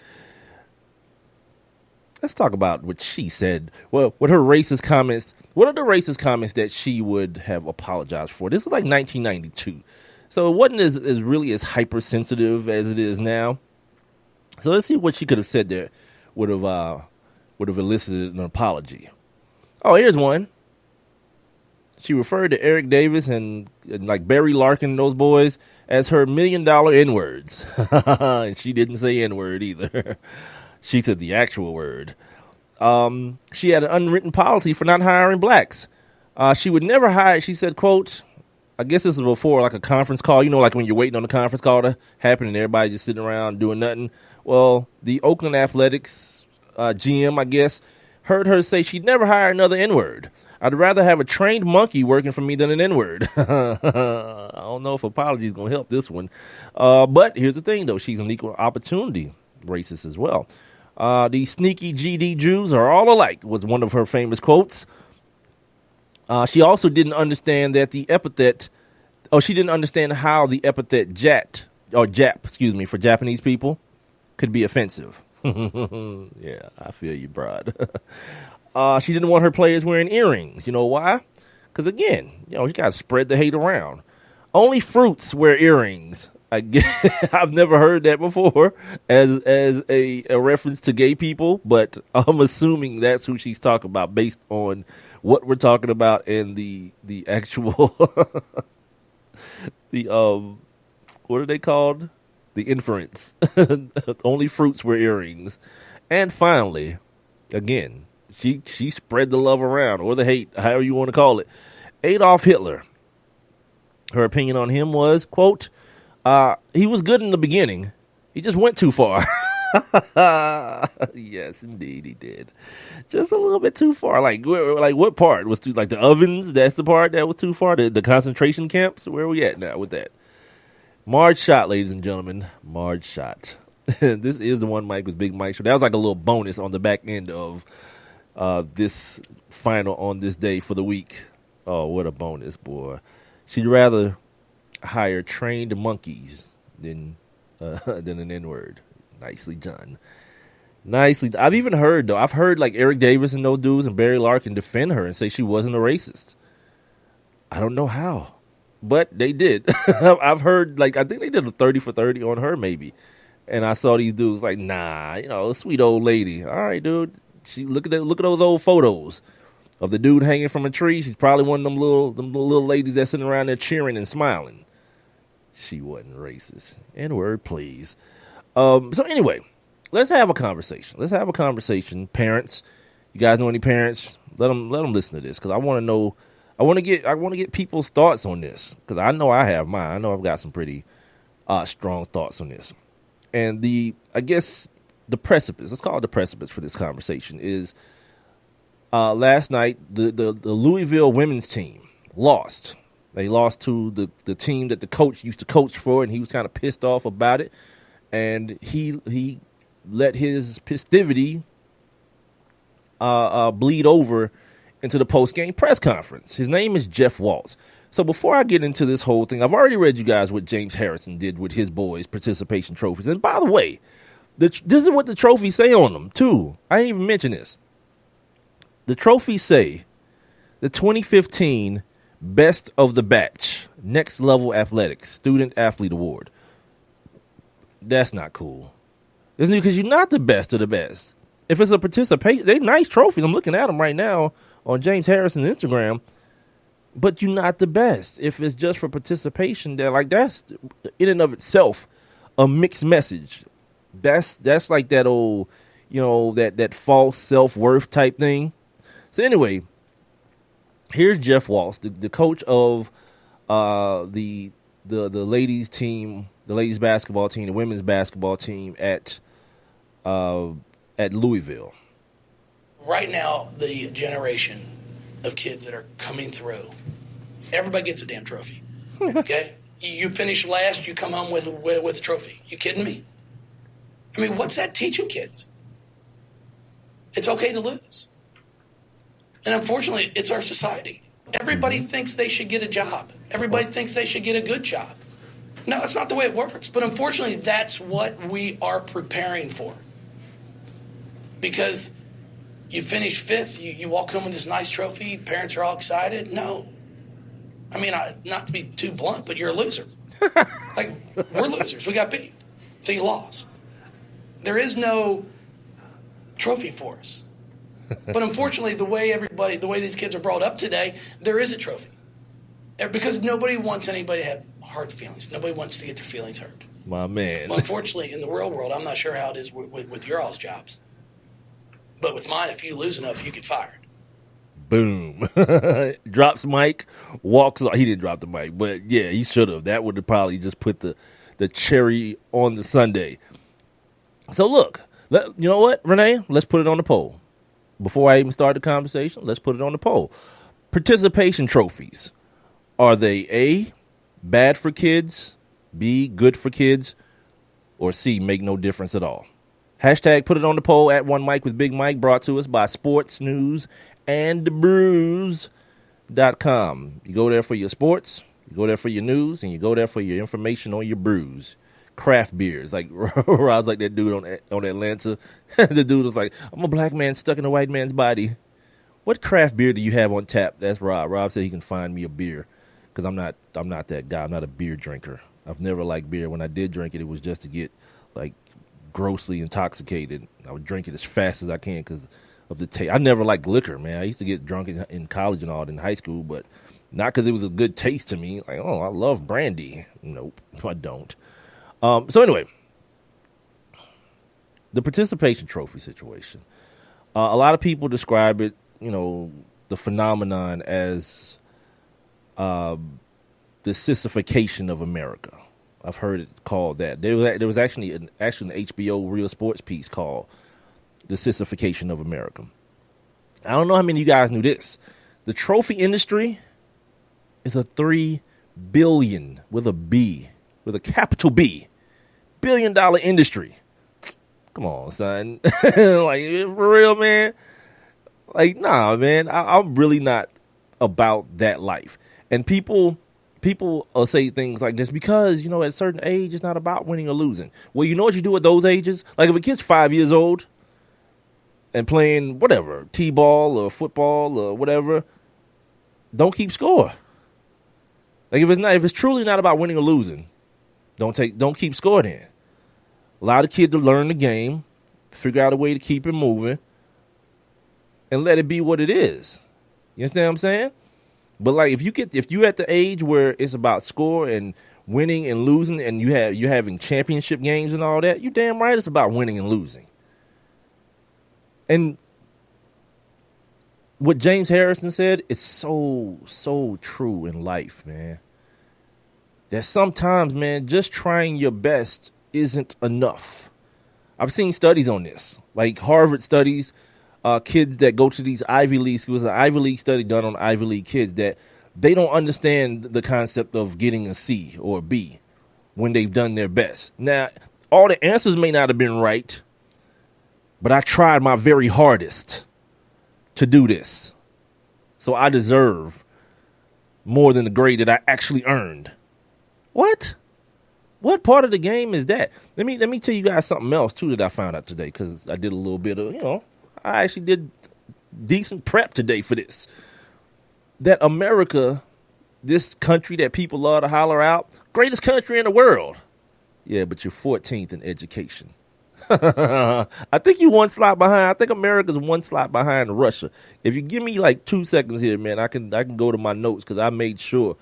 Let's talk about what she said. Well, what her racist comments. What are the racist comments that she would have apologized for? This is like 1992. So it wasn't as really as hypersensitive as it is now. So let's see what she could have said there would have elicited an apology. Oh, here's one. She referred to Eric Davis and like Barry Larkin and those boys as her $1 million N-words. And she didn't say N-word either. She said the actual word. She had an unwritten policy for not hiring blacks. She would never hire, she said, quote, I guess this was before like a conference call, like when you're waiting on the conference call to happen and everybody just sitting around doing nothing. Well, the Oakland Athletics GM, I guess, heard her say she'd never hire another N-word. I'd rather have a trained monkey working for me than an N-word. I don't know if apology is going to help this one. But here's the thing, though. She's an equal opportunity racist as well. These sneaky GD Jews are all alike was one of her famous quotes. She also didn't understand that the epithet, she didn't understand how the epithet Jap, for Japanese people could be offensive. Yeah, I feel you, broad. She didn't want her players wearing earrings. You know why? Because again, you got to spread the hate around. Only fruits wear earrings. I've never heard that before as a reference to gay people, but I'm assuming that's who she's talking about based on what we're talking about and the actual what are they called? The inference. Only fruits wear earrings. And finally, again, she spread the love around, or the hate, however you want to call it. Adolf Hitler. Her opinion on him was, quote, he was good in the beginning. He just went too far. Yes, indeed, he did. Just a little bit too far. Like what part was too? Like the ovens? That's the part that was too far. The concentration camps. Where are we at now with that? Marge Schott, ladies and gentlemen. Marge Schott. This is the One Mic with Big Mike show. That was like a little bonus on the back end of this final on this day for the week. Oh, what a bonus, boy! She'd rather hire trained monkeys than an N-word. Nicely done. Nicely. I've even heard, though. I've heard like Eric Davis and those dudes and Barry Larkin defend her and say she wasn't a racist. I don't know how. but they did. I've heard, like, I think they did a 30 for 30 on her maybe. And I saw these dudes like, nah, sweet old lady. All right, dude. Look at those old photos of the dude hanging from a tree. She's probably one of them little ladies that's sitting around there cheering and smiling. She wasn't racist. N-word, please. So anyway, let's have a conversation. Parents, you guys know any parents? Let them listen to this, because I want to know. I want to get people's thoughts on this, because I know I have mine. I know I've got some pretty strong thoughts on this. And the precipice, let's call it the precipice for this conversation, is last night the Louisville women's team lost. They lost to the team that the coach used to coach for, and he was kind of pissed off about it. And he let his festivity bleed over into the post-game press conference. His name is Jeff Waltz. So before I get into this whole thing, I've already read you guys what James Harrison did with his boys' participation trophies. And by the way, this is what the trophies say on them, too. I didn't even mention this. The trophies say the 2015 Best of the Batch, Next Level Athletics, Student Athlete Award. That's not cool. Isn't it? Because you're not the best of the best. If it's a participation, they're nice trophies. I'm looking at them right now on James Harrison's Instagram. But you're not the best. If it's just for participation, that's in and of itself a mixed message. That's like that old, that false self-worth type thing. So anyway, here's Jeff Waltz, the coach of the ladies team, the ladies basketball team, the women's basketball team at Louisville. Right now, the generation of kids that are coming through, everybody gets a damn trophy. Okay, you finish last, you come home with a trophy. You kidding me? I mean, what's that teaching kids? It's okay to lose, and unfortunately, it's our society. Everybody thinks they should get a job. Everybody thinks they should get a good job. No, that's not the way it works. But unfortunately, that's what we are preparing for. Because you finish fifth, you walk home with this nice trophy, parents are all excited. No. I mean, not to be too blunt, but you're a loser. Like, we're losers. We got beat. So you lost. There is no trophy for us. But unfortunately, the way these kids are brought up today, there is a trophy. Because nobody wants anybody to have hard feelings. Nobody wants to get their feelings hurt. My man. Well, unfortunately, in the real world, I'm not sure how it is with your all's jobs. But with mine, if you lose enough, you get fired. Boom. Drops mic, walks off. He didn't drop the mic, but yeah, he should have. That would have probably just put the cherry on the sundae. So look, you know what, Renee? Let's put it on the poll. Before I even start the conversation, let's put it on the poll. Participation trophies. Are they A, bad for kids, B, good for kids, or C, make no difference at all? Hashtag put it on the poll at One Mic with Big Mike, brought to us by sportsnewsandbrews.com. You go there for your sports, you go there for your news, and you go there for your information on your brews. Craft beers, like Rob's like that dude on Atlanta. The dude was like, I'm a black man stuck in a white man's body. What craft beer do you have on tap? That's Rob. Rob said he can find me a beer, because I'm not that guy. I'm not a beer drinker. I've never liked beer. When I did drink it, it was just to get like grossly intoxicated. I would drink it as fast as I can because of the taste. I never liked liquor, man. I used to get drunk in college and all, in high school, but not because it was a good taste to me. Like, oh, I love brandy. Nope, I don't. So anyway, the participation trophy situation. A lot of people describe it, the phenomenon as the sissification of America. I've heard it called that. There was actually an HBO Real Sports piece called The Sissification of America. I don't know how many of you guys knew this. The trophy industry is a $3 billion, with a B, with a capital B, $1 billion industry. Come on, son. Like, for real, man? Like, nah, man. I'm really not about that life. And people say things like this because, at a certain age, it's not about winning or losing. Well, you know what you do at those ages? Like, if a kid's 5 years old and playing whatever, t-ball or football or whatever, don't keep score. Like if it's truly not about winning or losing, don't keep score then. Allow the kid to learn the game, figure out a way to keep it moving, and let it be what it is. You understand what I'm saying? But like if you at the age where it's about score and winning and losing, and you're having championship games and all that, you damn right it's about winning and losing. And what James Harrison said is so true in life, man. That sometimes, man, just trying your best isn't enough. I've seen studies on this, like Harvard studies, kids that go to these Ivy League schools, an Ivy League study done on Ivy League kids, that they don't understand the concept of getting a C or a B when they've done their best. Now, all the answers may not have been right, but I tried my very hardest to do this. So I deserve more than the grade that I actually earned. What? What part of the game is that? Let me tell you guys something else too that I found out today, because I did a little bit of, I actually did decent prep today for this. That America, this country that people love to holler out, greatest country in the world. Yeah, but you're 14th in education. I think you one slot behind. I think America's one slot behind Russia. If you give me like 2 seconds here, man, I can go to my notes, because I made sure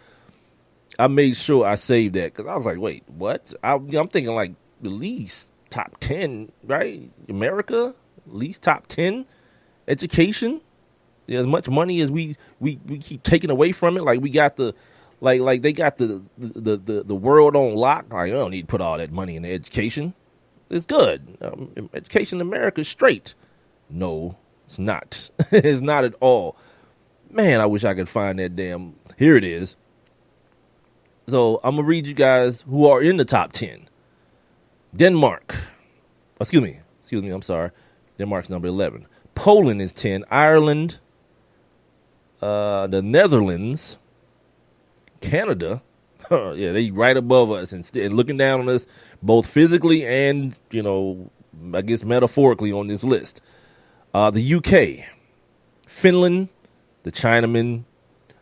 I saved that, because I was like, wait, what? I'm thinking like at least top 10, right? America, at least top 10 education. Yeah, as much money as we keep taking away from it, like we got the like they got the world on lock. Like, I don't need to put all that money in education. It's good. Education in America is straight. No, it's not. It's not at all. Man, I wish I could find that damn. Here it is. So I'm going to read you guys who are in the top 10. Denmark. Excuse me. I'm sorry. Denmark's number 11. Poland is 10. Ireland. The Netherlands. Canada. Yeah, they right above us and looking down on us both physically and, I guess metaphorically on this list. The UK. Finland. The Chinaman.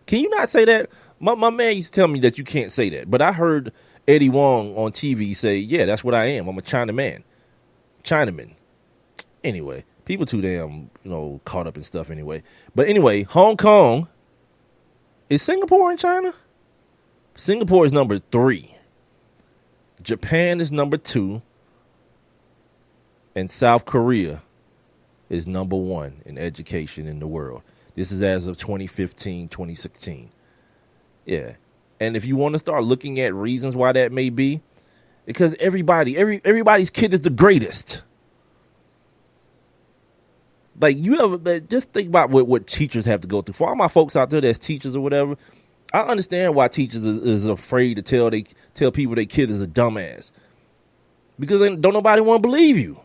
Can you not say that? My man used to tell me that you can't say that, but I heard Eddie Wong on TV say, yeah, that's what I am. I'm a Chinaman. Anyway, people too damn, caught up in stuff anyway. But anyway, Hong Kong. Is Singapore in China? Singapore is number 3. Japan is number 2. And South Korea is number 1 in education in the world. This is as of 2015, 2016. Yeah. And if you want to start looking at reasons why that may be, because everybody's kid is the greatest. Like, just think about what teachers have to go through. For all my folks out there that's teachers or whatever, I understand why teachers is afraid to tell people their kid is a dumbass. Because don't nobody want to believe you.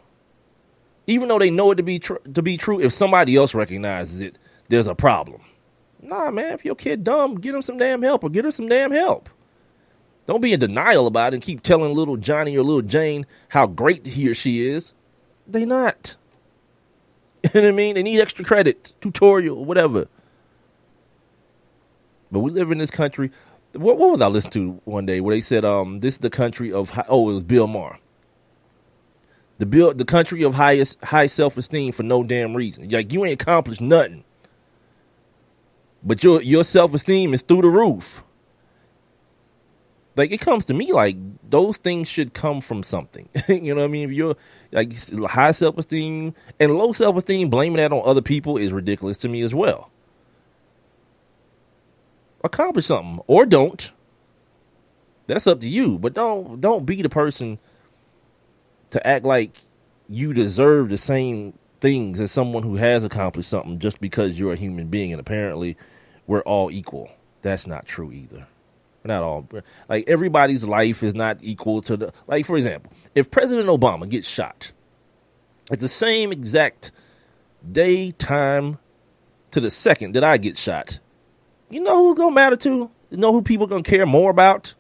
Even though they know it to be true, if somebody else recognizes it, there's a problem. Nah, man, if your kid dumb, get him some damn help or get her some damn help. Don't be in denial about it and keep telling little Johnny or little Jane how great he or she is. They not. You know what I mean? They need extra credit, tutorial, whatever. But we live in this country. What was I listening to one day where they said, this is the country of, it was Bill Maher. The country of high self-esteem for no damn reason. Like, you ain't accomplished nothing. But your self-esteem is through the roof. Like, it comes to me like those things should come from something. You know what I mean? If you're like high self-esteem and low self-esteem, blaming that on other people is ridiculous to me as well. Accomplish something or don't. That's up to you. But don't be the person to act like you deserve the same things as someone who has accomplished something just because you're a human being. And apparently we're all equal. That's not true either. We're not all, like, everybody's life is not equal to the, like, for example, if President Obama gets shot at the same exact day, time to the second that I get shot, you know who's going to matter to? You know who people going to care more about?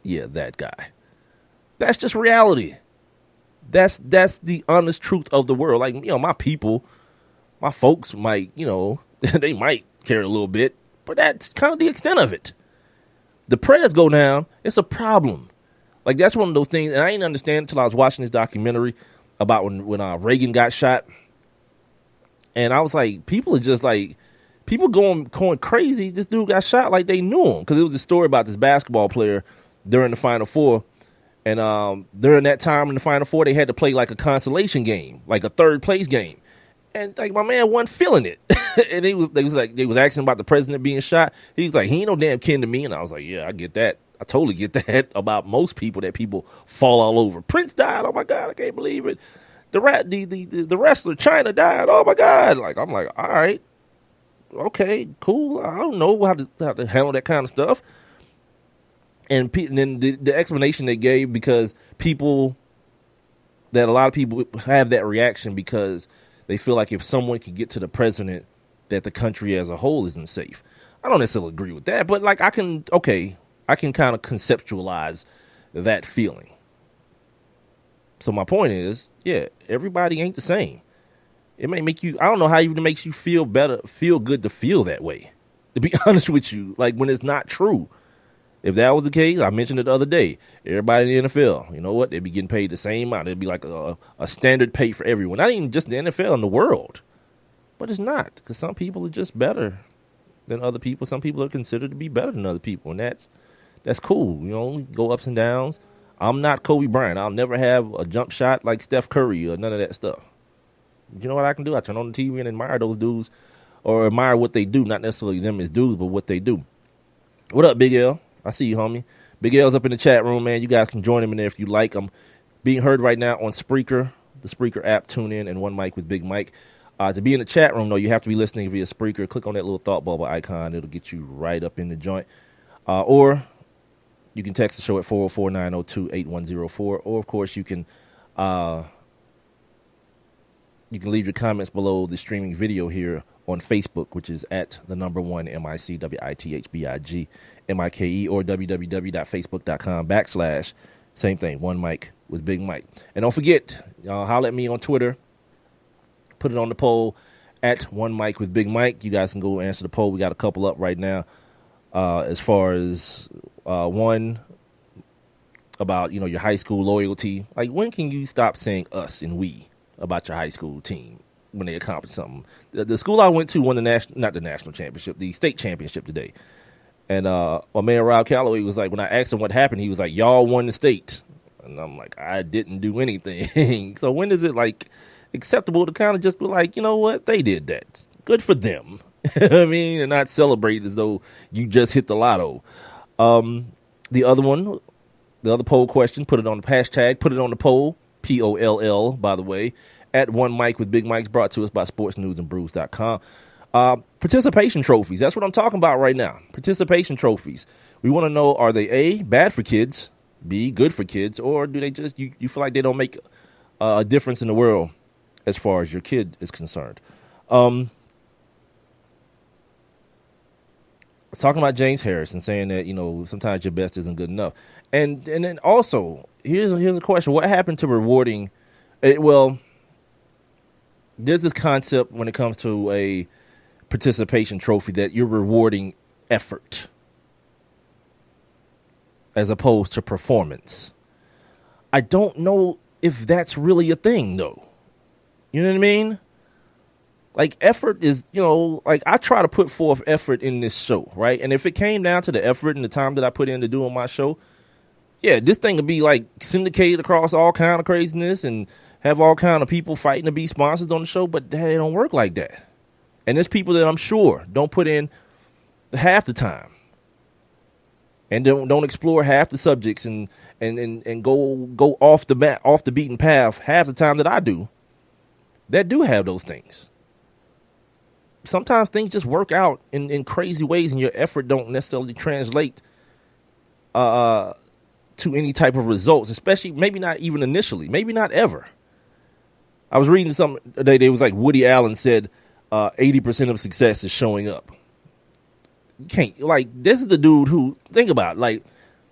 Yeah, that guy. That's just reality. That's the honest truth of the world. Like, my people, my folks might, they might care a little bit, but that's kind of the extent of it. the prayers go down, it's a problem. Like, that's one of those things, and I didn't understand until I was watching this documentary about when Reagan got shot. And I was like, people are just like, people going crazy. This dude got shot like they knew him. Because it was a story about this basketball player during the Final Four. And during that time in the Final Four, they had to play like a consolation game, like a third place game. And like my man wasn't feeling it. And they was asking about the president being shot. He was like, he ain't no damn kin to me. And I was like, yeah, I get that. I totally get that about most people, that people fall all over. Prince died. Oh my God, I can't believe it. The wrestler China died. Oh my God. Like, I'm like, all right, okay, cool. I don't know how to handle that kind of stuff. And then the explanation they gave, because a lot of people have that reaction because they feel like if someone can get to the president, that the country as a whole isn't safe. I don't necessarily agree with that, but like I can kind of conceptualize that feeling. So my point is, yeah, everybody ain't the same. It may make you, I don't know how even it makes you feel good to feel that way, to be honest with you, like when it's not true. If that was the case, I mentioned it the other day, everybody in the NFL, you know what, they'd be getting paid the same amount. It'd be like a standard pay for everyone, not even just the NFL, in the world. But it's not, because some people are just better than other people. Some people are considered to be better than other people, and that's cool. You know, go ups and downs. I'm not Kobe Bryant. I'll never have a jump shot like Steph Curry or none of that stuff. You know what I can do? I turn on the TV and admire those dudes, or admire what they do, not necessarily them as dudes, but what they do. What up, Big L? I see you, homie. Big L's up in the chat room, man. You guys can join him in there if you like. I'm being heard right now on Spreaker, the Spreaker app, TuneIn, and One Mic with Big Mike. To be in the chat room, though, you have to be listening via Spreaker. Click on that little thought bubble icon. It'll get you right up in the joint. Or you can text the show at 404-902-8104. Or, of course, you can leave your comments below the streaming video here on Facebook, which is at the number 1 MICWITHBIG MIKE, or www.facebook.com/ same thing, One Mic with Big Mike. And don't forget, holler at me on Twitter. Put it on the poll at One Mic with Big Mike. You guys can go answer the poll. We got a couple up right now. As far as one about, your high school loyalty. Like, when can you stop saying us and we about your high school team when they accomplish something? The school I went to won the state championship today. And my man Rob Calloway was like, when I asked him what happened, he was like, y'all won the state. And I'm like, I didn't do anything. So when is it like acceptable to kind of just be like, you know what, they did that. Good for them. I mean, and not celebrate as though you just hit the lotto. The other poll question, put it on the hashtag, put it on the poll, POLL, by the way, at One Mic with Big Mike's, brought to us by sportsnewsandbrews.com. Participation trophies. That's what I'm talking about right now. Participation trophies. We want to know, are they A, bad for kids, B, good for kids, or do they just, you feel like they don't make a difference in the world as far as your kid is concerned? Talking about James Harrison saying that, sometimes your best isn't good enough. And then also, here's a question. What happened to rewarding, there's this concept when it comes to a participation trophy that you're rewarding effort as opposed to performance. I don't know if that's really a thing, though. You know what I mean? Like, effort is, like, I try to put forth effort in this show, right? And if it came down to the effort and the time that I put into doing my show, yeah, this thing would be, like, syndicated across all kind of craziness and have all kind of people fighting to be sponsors on the show, but they don't work like that. And there's people that I'm sure don't put in half the time and don't explore half the subjects and go off the beaten path half the time that I do, that do have those things. Sometimes things just work out in crazy ways, and your effort don't necessarily translate to any type of results, especially maybe not even initially, maybe not ever. I was reading something today. They was like Woody Allen said 80% of success is showing up. You can't, like, this is the dude who, think about it, like,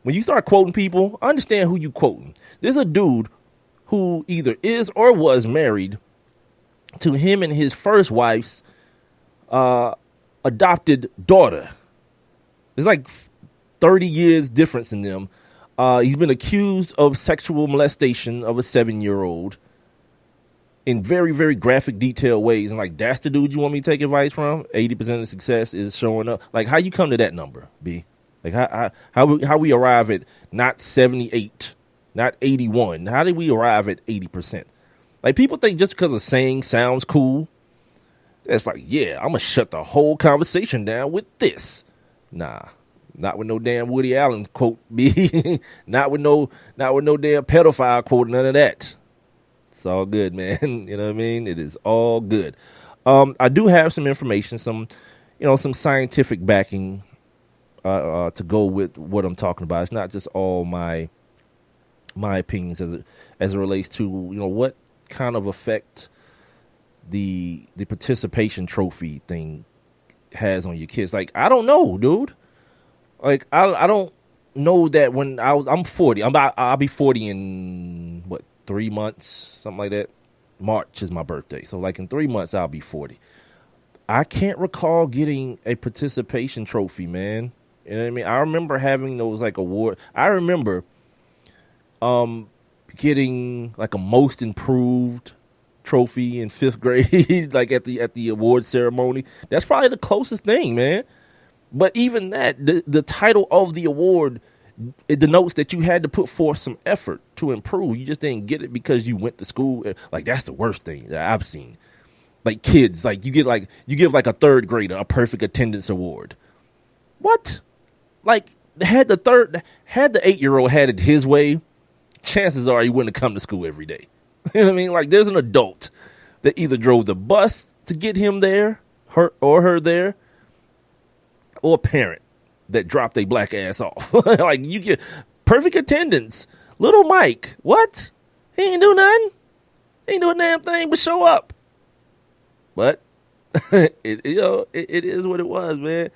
when you start quoting people, understand who you quoting. There's a dude who either is or was married to him and his first wife's adopted daughter. It's like 30 years difference in them. He's been accused of sexual molestation of a 7-year-old in very, very graphic, detailed ways. And like, that's the dude you want me to take advice from? 80% of success is showing up. Like, how you come to that number, B? Like, how we arrive at not 78, not 81? How did we arrive at 80%? Like, people think just because a saying sounds cool, it's like, yeah, I'm going to shut the whole conversation down with this. Nah. Not with no damn Woody Allen quote, B. not with no damn pedophile quote, none of that. It's all good, man. You know what I mean? It is all good. I do have some information, some scientific backing to go with what I'm talking about. It's not just all my opinions as it relates to, what kind of effect the participation trophy thing has on your kids. Like, I don't know, dude. Like, I don't know that when I'm 40. I'll be 40 in, 3 months? Something like that. March is my birthday. So, like, in 3 months, I'll be 40. I can't recall getting a participation trophy, man. You know what I mean? I remember having those, like, awards. I remember getting, like, a most improved trophy in 5th grade, like, at the award ceremony. That's probably the closest thing, man. But even that, the title of the award, it denotes that you had to put forth some effort to improve. You just didn't get it because you went to school. Like, that's the worst thing that I've seen. Like, kids, like, you give like a 3rd grader a perfect attendance award. What? Like, had the 8-year-old had it his way, chances are he wouldn't have come to school every day. You know what I mean? Like, there's an adult that either drove the bus to get him there, her there, or a parent that dropped a black ass off. Like, you get perfect attendance. Little Mike, what? He ain't do nothing. He ain't do a damn thing but show up. But it is what it was, man.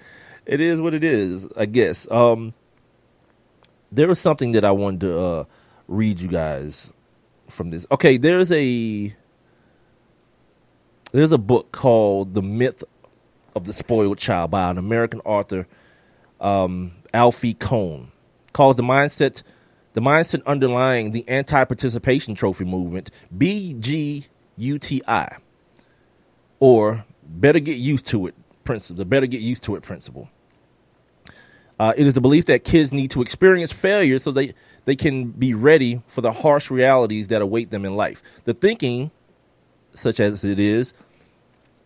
It is what it is, I guess. There was something that I wanted to read you guys from this. Okay, there's a book called The Myth of the Spoiled Child by an American author, Alfie Kohn, calls the mindset underlying the anti-participation trophy movement BGUTI, or better get used to it principle. The better get used to it principle. It is the belief that kids need to experience failure so they can be ready for the harsh realities that await them in life. The thinking, such as it is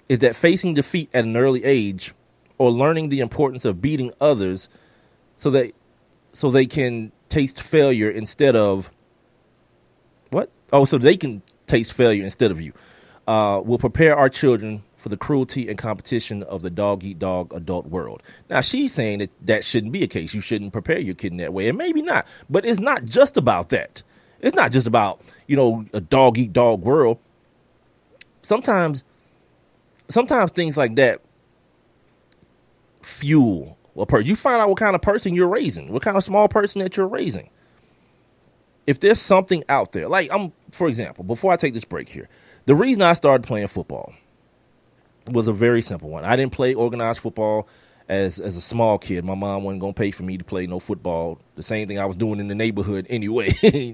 that facing defeat at an early age, or learning the importance of beating others so they can taste failure instead of what? Oh, so they can taste failure instead of you, will prepare our children for the cruelty and competition of the dog-eat-dog adult world. Now, she's saying that shouldn't be a case. You shouldn't prepare your kid in that way, and maybe not. But it's not just about that. It's not just about, a dog-eat-dog world. Sometimes things like that fuel a person. You find out what kind of person you're raising, what kind of small person that you're raising. If there's something out there, like for example, before I take this break here, the reason I started playing football was a very simple one. I didn't play organized football as a small kid. My mom wasn't going to pay for me to play no football. The same thing I was doing in the neighborhood anyway.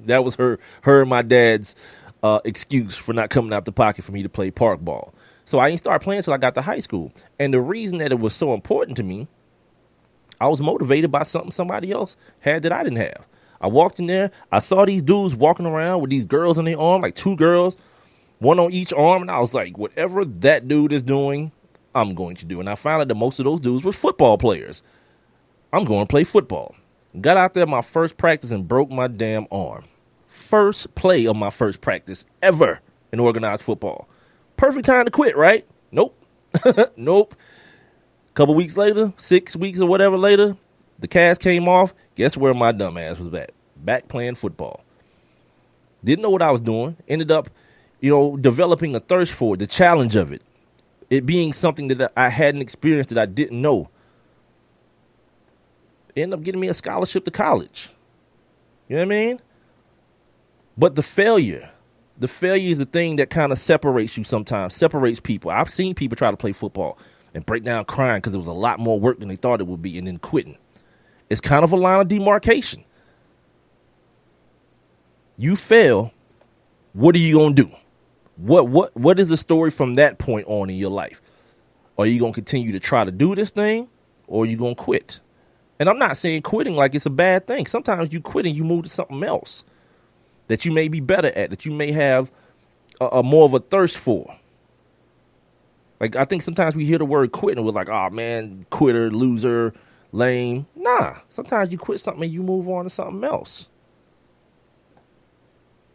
That was her and my dad's excuse for not coming out the pocket for me to play park ball. So I didn't start playing until I got to high school. And the reason that it was so important to me, I was motivated by something somebody else had that I didn't have. I walked in there. I saw these dudes walking around with these girls on their arm, like 2 girls, one on each arm. And I was like, whatever that dude is doing, I'm going to do. And I found out that most of those dudes were football players. I'm going to play football. Got out there my first practice and broke my damn arm. First play of my first practice ever in organized football. Perfect time to quit, right? Nope. Nope. Couple weeks later, 6 weeks or whatever later, the cast came off. Guess where my dumb ass was at? Back playing football. Didn't know what I was doing. Ended up, developing a thirst for it, the challenge of it. It being something that I hadn't experienced that I didn't know. Ended up getting me a scholarship to college. You know what I mean? But the failure is the thing that kind of separates you sometimes, separates people. I've seen people try to play football and break down crying because it was a lot more work than they thought it would be and then quitting. it's kind of a line of demarcation. You fail, what are you going to do? What is the story from that point on in your life? Are you going to continue to try to do this thing, or are you going to quit? And I'm not saying quitting like it's a bad thing. Sometimes you quit and you move to something else that you may be better at, that you may have a more of a thirst for. Like, I think sometimes we hear the word quit and we're like, oh, man, quitter, loser, lame. Nah, sometimes you quit something and you move on to something else.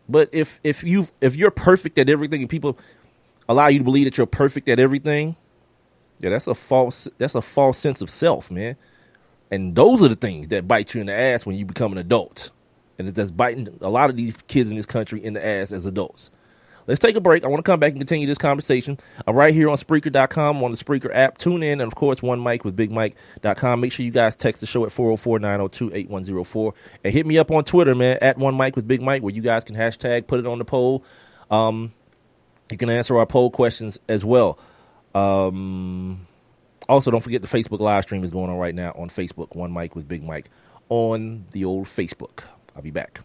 But if you're perfect at everything and people allow you to believe that you're perfect at everything, yeah, that's a false sense of self, man. And those are the things that bite you in the ass when you become an adult. And it's just biting a lot of these kids in this country in the ass as adults. Let's take a break. I want to come back and continue this conversation. I'm right here on Spreaker.com, on the Spreaker app. Tune in, and, of course, One Mic with BigMike.com. Make sure you guys text the show at 404-902-8104. And hit me up on Twitter, man, at One Mic with Big Mike, where you guys can hashtag, put it on the poll. You can answer our poll questions as well. Also, don't forget the Facebook live stream is going on right now on Facebook, One Mic with Big Mike, on the old Facebook. I'll be back.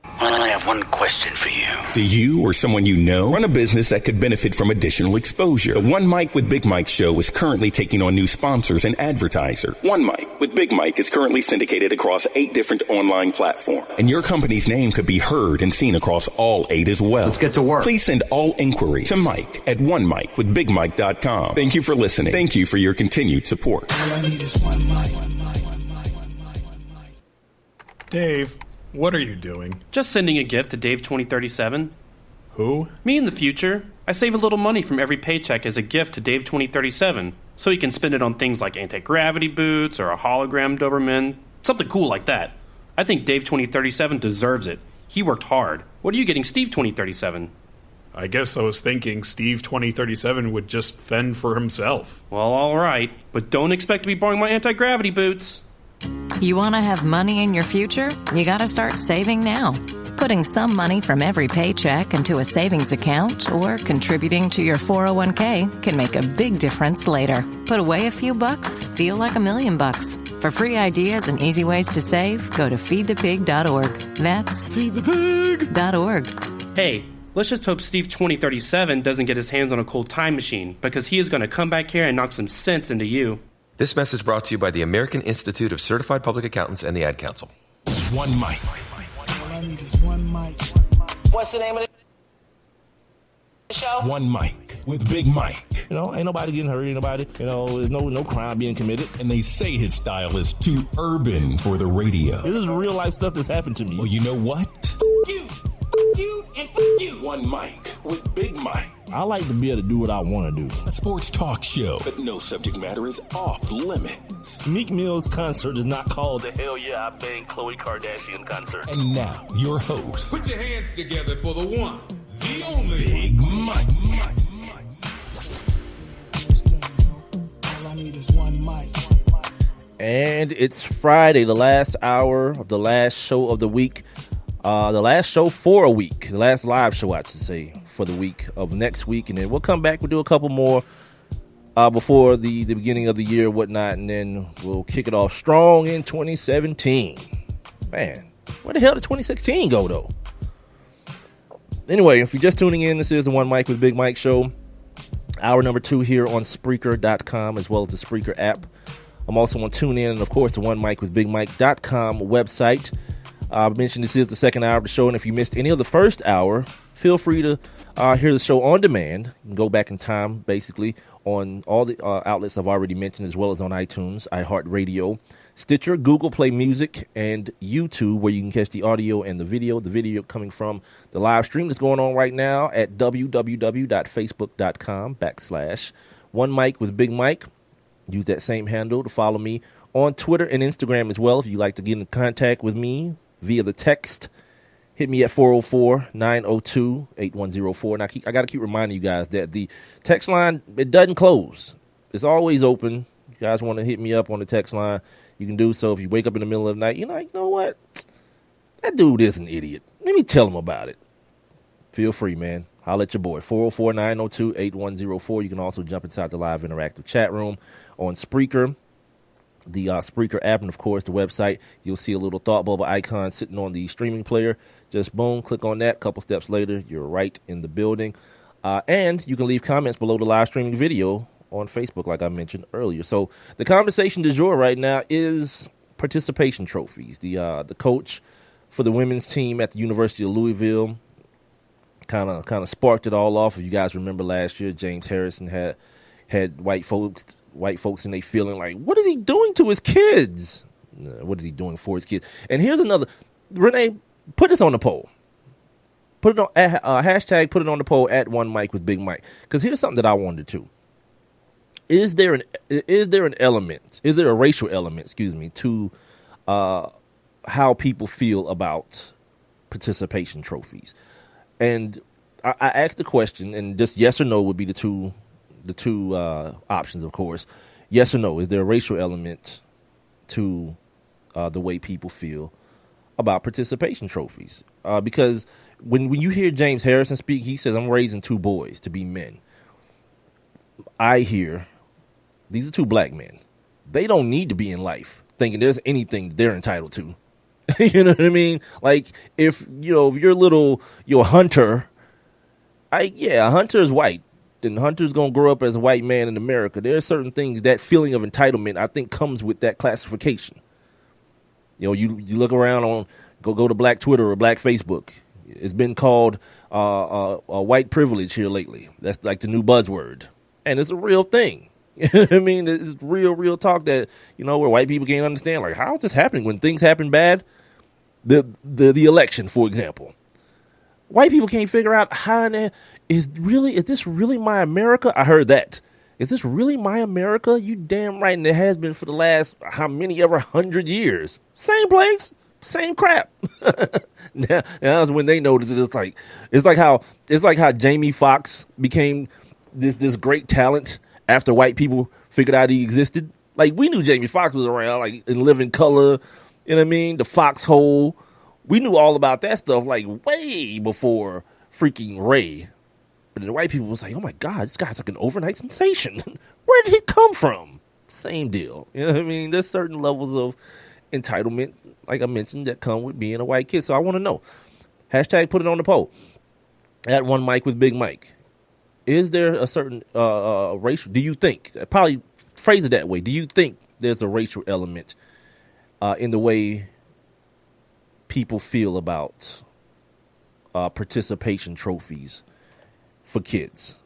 I have one question for you. Do you or someone you know run a business that could benefit from additional exposure? The One Mic with Big Mike show is currently taking on new sponsors and advertisers. One Mic with Big Mike is currently syndicated across 8 different online platforms, and your company's name could be heard and seen across all 8 as well. Let's get to work. Please send all inquiries to Mike at onemicwithbigmike.com. Thank you for listening. Thank you for your continued support. All I need is one mic. Dave, what are you doing? Just sending a gift to Dave 2037. Who? Me in the future. I save a little money from every paycheck as a gift to Dave 2037, so he can spend it on things like anti-gravity boots or a hologram Doberman, something cool like that. I think Dave 2037 deserves it. He worked hard. What are you getting Steve 2037? I guess I was thinking Steve 2037 would just fend for himself. Well, all right, but don't expect to be borrowing my anti-gravity boots. You want to have money in your future? You got to start saving now. Putting some money from every paycheck into a savings account or contributing to your 401k can make a big difference later. Put away a few bucks, feel like $1 million. For free ideas and easy ways to save, go to feedthepig.org. That's feedthepig.org. Hey, let's just hope Steve 2037 doesn't get his hands on a cold time machine, because he is going to come back here and knock some sense into you. This message brought to you by the American Institute of Certified Public Accountants and the Ad Council. One mic. All I need is one mic. What's the name of the show? One Mic with Big Mike. You know, ain't nobody getting hurt, ain't nobody, there's no crime being committed. And they say his style is too urban for the radio. This is real life stuff that's happened to me. Well, you know what? You, and you. One Mic with Big Mike. I like to be able to do what I want to do. A sports talk show, but no subject matter is off limits. Meek Mill's concert is not called the Hell Yeah I Bang Khloe Kardashian concert. And now, your host. Put your hands together for the one, the only Big Mike. All I need is one mic. And it's Friday, the last hour of the last show of the week. The last show for a week. The last live show, I should say, for the week of next week. And then we'll come back. We'll do a couple more before the beginning of the year and whatnot. And then we'll kick it off strong in 2017. Man, where the hell did 2016 go, though? Anyway, if you're just tuning in, this is the One Mic with Big Mike show. Hour number 2 here on Spreaker.com as well as the Spreaker app. I'm also on TuneIn and, of course, the One Mic with BigMike.com website. I mentioned this is the second hour of the show, and if you missed any of the first hour, feel free to hear the show on demand. You can go back in time, basically, on all the outlets I've already mentioned, as well as on iTunes, iHeartRadio, Stitcher, Google Play Music, and YouTube, where you can catch the audio and the video. The video coming from the live stream that's going on right now at www.facebook.com/One Mic with Big Mike. Use that same handle to follow me on Twitter and Instagram as well. If you'd like to get in contact with me via the text, hit me at 404-902-8104. And I got to keep reminding you guys that the text line, it doesn't close. It's always open. You guys want to hit me up on the text line, you can do so. If you wake up in the middle of the night, you're like, you know what? That dude is an idiot. Let me tell him about it. Feel free, man. Holla at your boy, 404-902-8104. You can also jump inside the live interactive chat room on Spreaker. the Spreaker app, and of course the website. You'll see a little thought bubble icon sitting on the streaming player. Just boom, click on that. A couple steps later, you're right in the building. And you can leave comments below the live streaming video on Facebook, like I mentioned earlier. So the conversation du jour right now is participation trophies. The coach for the women's team at the University of Louisville kind of sparked it all off. If you guys remember last year, James Harrison had white folks in they feeling like, what is he doing to his kids? What is he doing for his kids? And here's another. Renee, put this on the poll. Put it on hashtag. Put it on the poll at One Mic with Big Mike. Because here's something that I wondered too. Is there an element? Is there a racial element? Excuse me, to how people feel about participation trophies? And I asked the question, and just yes or no would be the two options, of course. Yes or no? Is there a racial element to the way people feel about participation trophies? Because when you hear James Harrison speak, he says, "I'm raising 2 boys to be men." I hear these are 2 black men. They don't need to be in life thinking there's anything they're entitled to. You know what I mean? Like if you're Hunter, Hunter is white. Then Hunter's going to grow up as a white man in America. There are certain things, that feeling of entitlement, I think, comes with that classification. You look around go to Black Twitter or Black Facebook. It's been called a white privilege here lately. That's like the new buzzword. And it's a real thing. You know what I mean? It's real talk that, where white people can't understand. Like, how is this happening when things happen bad? The election, for example. White people can't figure out is this really my America? I heard that. Is this really my America? You damn right, and it has been for the last how many ever 100 years. Same place, same crap. Now that's when they notice it. It's like how Jamie Foxx became this great talent after white people figured out he existed. Like, we knew Jamie Foxx was around, like in Living Color, you know what I mean? The Foxhole. We knew all about that stuff like way before freaking Ray. But the white people was like, oh my God, this guy's like an overnight sensation. Where did he come from? Same deal. You know what I mean? There's certain levels of entitlement, like I mentioned, that come with being a white kid. So I want to know. Hashtag put it on the poll. At One Mic with Big Mike. Is there a certain racial, do you think, probably phrase it that way, do you think there's a racial element in the way people feel about participation trophies for kids?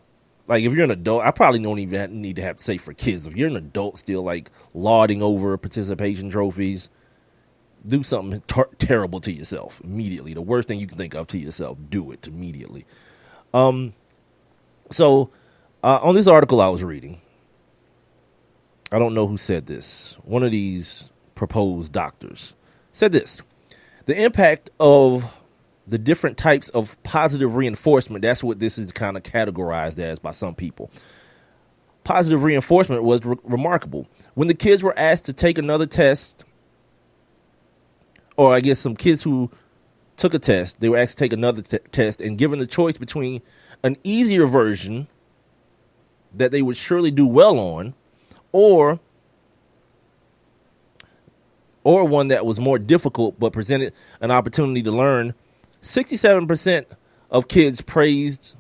Like, if you're an adult, I probably don't even need to have to say for kids. If you're an adult still like lauding over participation trophies, do something terrible to yourself immediately. The worst thing you can think of to yourself, do it immediately. So on this article I was reading, I don't know who said this. One of these proposed doctors said this: the impact of the different types of positive reinforcement, that's what this is kind of categorized as by some people. Positive reinforcement was remarkable. When the kids were asked to take another test, or I guess some kids who took a test, they were asked to take another test and given the choice between an easier version that they would surely do well on, or one that was more difficult but presented an opportunity to learn, 67% of kids praised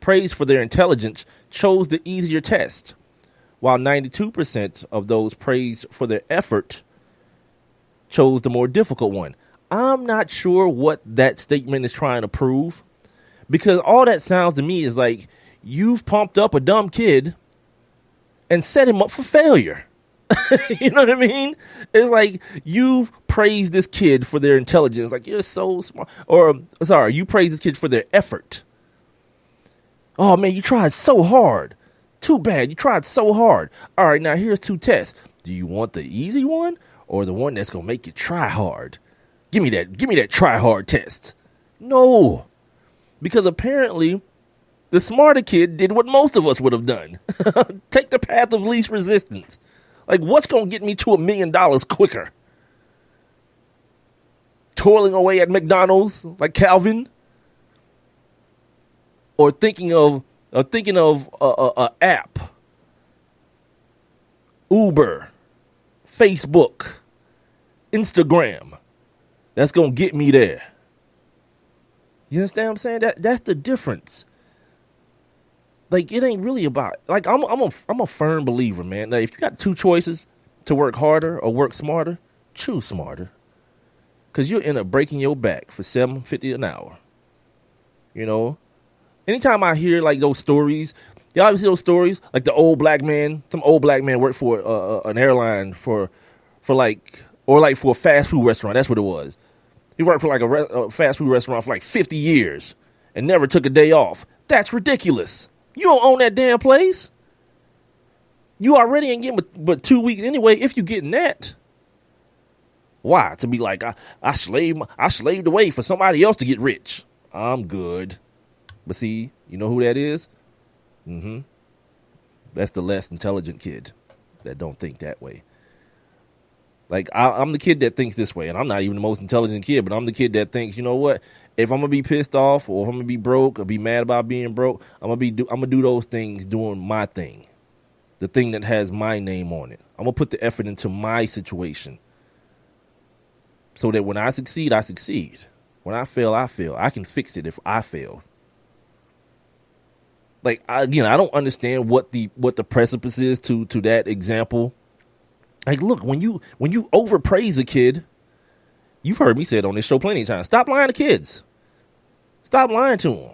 for their intelligence chose the easier test, while 92% of those praised for their effort chose the more difficult one. I'm not sure what that statement is trying to prove, because all that sounds to me is like you've pumped up a dumb kid and set him up for failure. You know what I mean? It's like you've praised this kid for their intelligence. Like, you're so smart. Or, sorry, you praise this kid for their effort. Oh, man, you tried so hard. Too bad. You tried so hard. All right, now here's 2 tests. Do you want the easy one or the one that's going to make you try hard? Give me that try hard test. No. Because apparently the smarter kid did what most of us would have done. Take the path of least resistance. Like, what's going to get me to $1 million quicker? Toiling away at McDonald's like Calvin? Or thinking of a app, Uber, Facebook, Instagram. That's going to get me there. You understand what I'm saying? That's the difference. Like, it ain't really about, like, I'm a firm believer, man. Like, if you got two choices to work harder or work smarter, choose smarter. Because you'll end up breaking your back for $7.50 an hour. You know? Anytime I hear, like, those stories, y'all ever see those stories? Like the old black man, some old black man worked for an airline for a fast food restaurant. That's what it was. He worked for like a fast food restaurant for like 50 years and never took a day off. That's ridiculous. You don't own that damn place. You already ain't getting but 2 weeks anyway if you getting that. Why? To be like, I slaved away for somebody else to get rich. I'm good. But see, you know who that is? Mm-hmm. That's the less intelligent kid that don't think that way. Like, I'm the kid that thinks this way, and I'm not even the most intelligent kid, but I'm the kid that thinks, you know what? If I'm going to be pissed off or if I'm going to be broke or be mad about being broke, I'm going to do those things doing my thing, the thing that has my name on it. I'm going to put the effort into my situation so that when I succeed, I succeed. When I fail, I fail. I can fix it if I fail. Like, I don't understand what the precipice is to that example. Like, look, when you overpraise a kid, you've heard me say it on this show plenty of times. Stop lying to kids. Stop lying to them.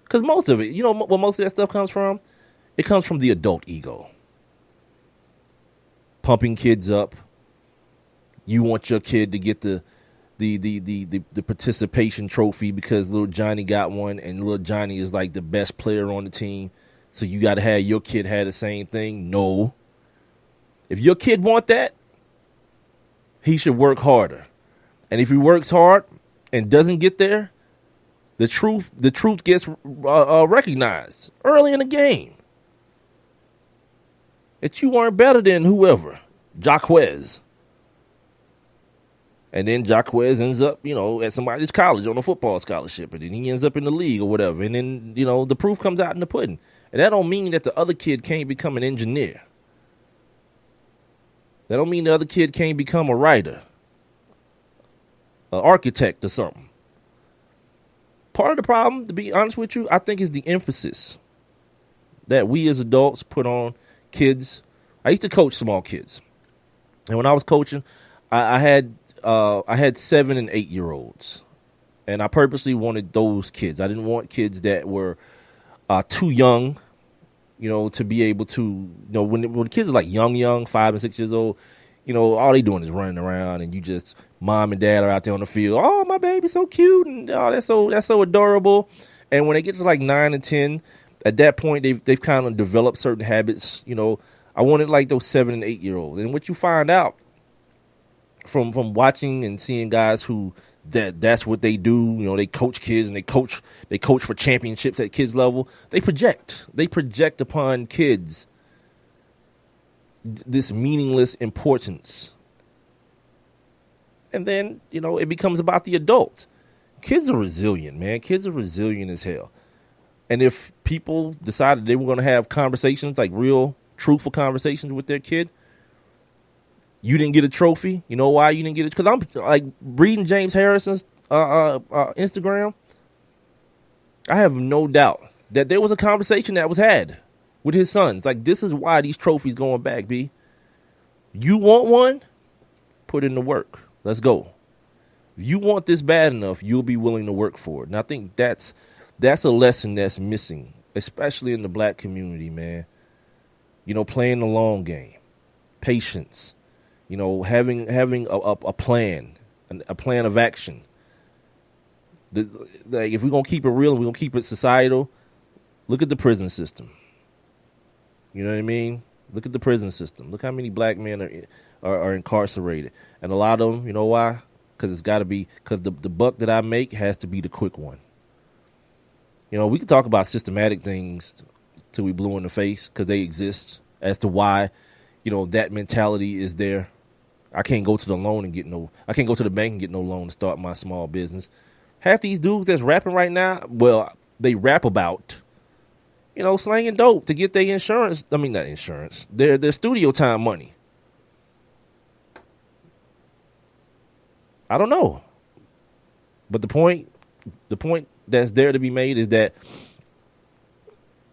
Because most of it, you know what most of that stuff comes from? It comes from the adult ego. Pumping kids up. You want your kid to get the participation trophy because little Johnny got one and little Johnny is like the best player on the team. So you got to have your kid have the same thing. No. If your kid want that, he should work harder. And if he works hard and doesn't get there, the truth gets recognized early in the game. That you weren't better than whoever, Jaquez. And then Jaquez ends up, at somebody's college on a football scholarship. And then he ends up in the league or whatever. And then, the proof comes out in the pudding. And that don't mean that the other kid can't become an engineer. That don't mean the other kid can't become a writer, an architect or something. Part of the problem, to be honest with you, I think is the emphasis that we as adults put on kids. I used to coach small kids. And when I was coaching, I had 7 and 8 year olds, and I purposely wanted those kids. I didn't want kids that were too young, to be able to, when kids are like young, 5 and 6 years old, all they doing is running around, and you just, mom and dad are out there on the field. Oh, my baby's so cute, and oh, that's so adorable. And when they get to like 9 and 10, at that point they've kind of developed certain habits. I wanted like those 7 and 8 year olds, and what you find out from watching and seeing guys who that's what they do, they coach kids and they coach for championships at kids level. They project upon kids this meaningless importance. And then, it becomes about the adult. Kids are resilient, man. Kids are resilient as hell. And if people decided they were going to have conversations, like real truthful conversations with their kid, you didn't get a trophy. You know why you didn't get it? Because I'm like reading James Harrison's Instagram. I have no doubt that there was a conversation that was had with his sons. Like, this is why these trophies going back, B. You want one? Put in the work. Let's go. If you want this bad enough, you'll be willing to work for it. And I think that's a lesson that's missing, especially in the black community, man. Playing the long game, patience. Having a plan, a plan of action. Like, if we're going to keep it real and we're going to keep it societal, look at the prison system. You know what I mean? Look at the prison system. Look how many black men are incarcerated. And a lot of them, you know why? Because it's got to be, because the buck that I make has to be the quick one. We can talk about systematic things till we blue in the face because they exist as to why, that mentality is there. I can't go to the bank and get no loan to start my small business. Half these dudes that's rapping right now, well, they rap about, slanging dope to get their insurance. I mean, not insurance, their studio time money. I don't know. But the point that's there to be made is that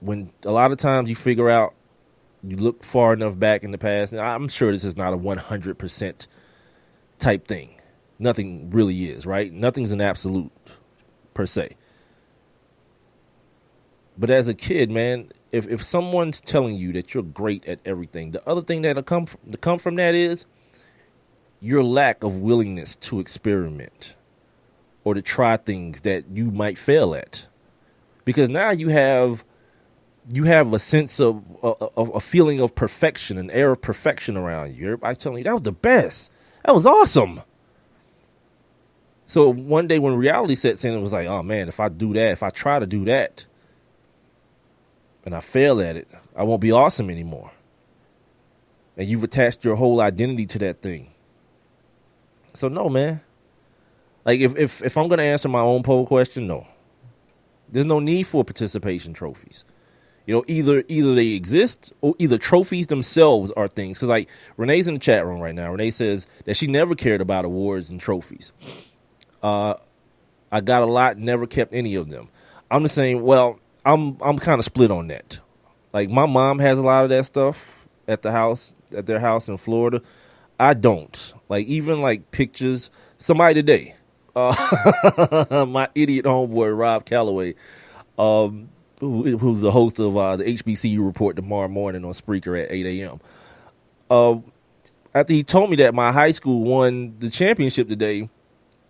when a lot of times you figure out, you look far enough back in the past, and I'm sure this is not a 100% type thing. Nothing really is, right? Nothing's an absolute per se. But as a kid, man, if someone's telling you that you're great at everything, the other thing that'll come from that is your lack of willingness to experiment or to try things that you might fail at. Because now you have a sense of a feeling of perfection, an air of perfection around you. Everybody's telling you that was the best. That was awesome. So one day when reality sets in, it was like, oh man, if I try to do that and I fail at it, I won't be awesome anymore. And you've attached your whole identity to that thing. So no, man. Like if I'm going to answer my own poll question, no. There's no need for participation trophies. You know, either they exist or either trophies themselves are things. Because like Renee's in the chat room right now. Renee says that she never cared about awards and trophies. I got a lot, never kept any of them. I'm just saying, well, I'm kind of split on that. Like my mom has a lot of that stuff at their house in Florida. I don't. Like even like pictures. Somebody today, my idiot homeboy Rob Calloway, who's the host of the HBCU Report tomorrow morning on Spreaker at 8 a.m. After he told me that my high school won the championship today,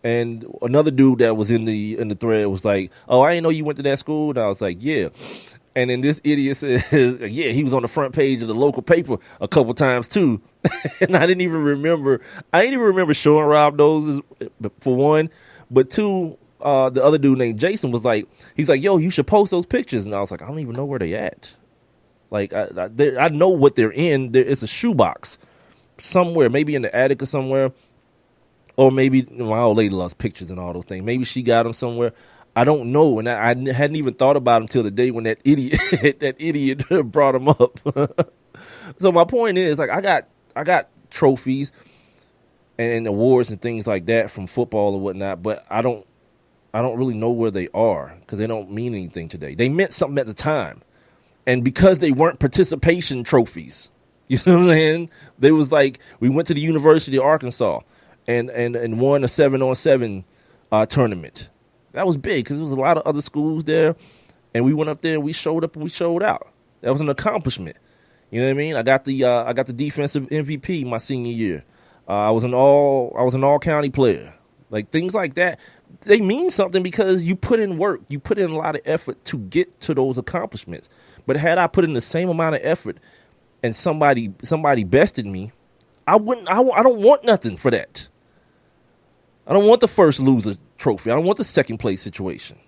and another dude that was in the thread was like, "Oh, I didn't know you went to that school." And I was like, "Yeah." And then this idiot said, "Yeah, he was on the front page of the local paper a couple times too." And I didn't even remember showing Rob those, for one, but two. The other dude named Jason was like, he's like, "Yo, you should post those pictures." And I was like, I don't even know where they at. Like, I know what they're in. It's a shoebox somewhere, maybe in the attic or somewhere. Or maybe my old lady loves pictures and all those things. Maybe she got them somewhere. I don't know. And I hadn't even thought about them until the day when that idiot brought them up. So my point is, like, I got trophies and awards and things like that from football or whatnot, but I don't really know where they are because they don't mean anything today. They meant something at the time. And because they weren't participation trophies, you see what I'm saying? They was like, we went to the University of Arkansas and won a 7-on-7 tournament. That was big because there was a lot of other schools there. And we went up there and we showed up and we showed out. That was an accomplishment. You know what I mean? I got the defensive MVP my senior year. I was an all county player. Like things like that. They mean something because you put in work. You put in a lot of effort to get to those accomplishments. But had I put in the same amount of effort and somebody bested me, I don't want nothing for that. I don't want the first loser trophy. I don't want the second place situation.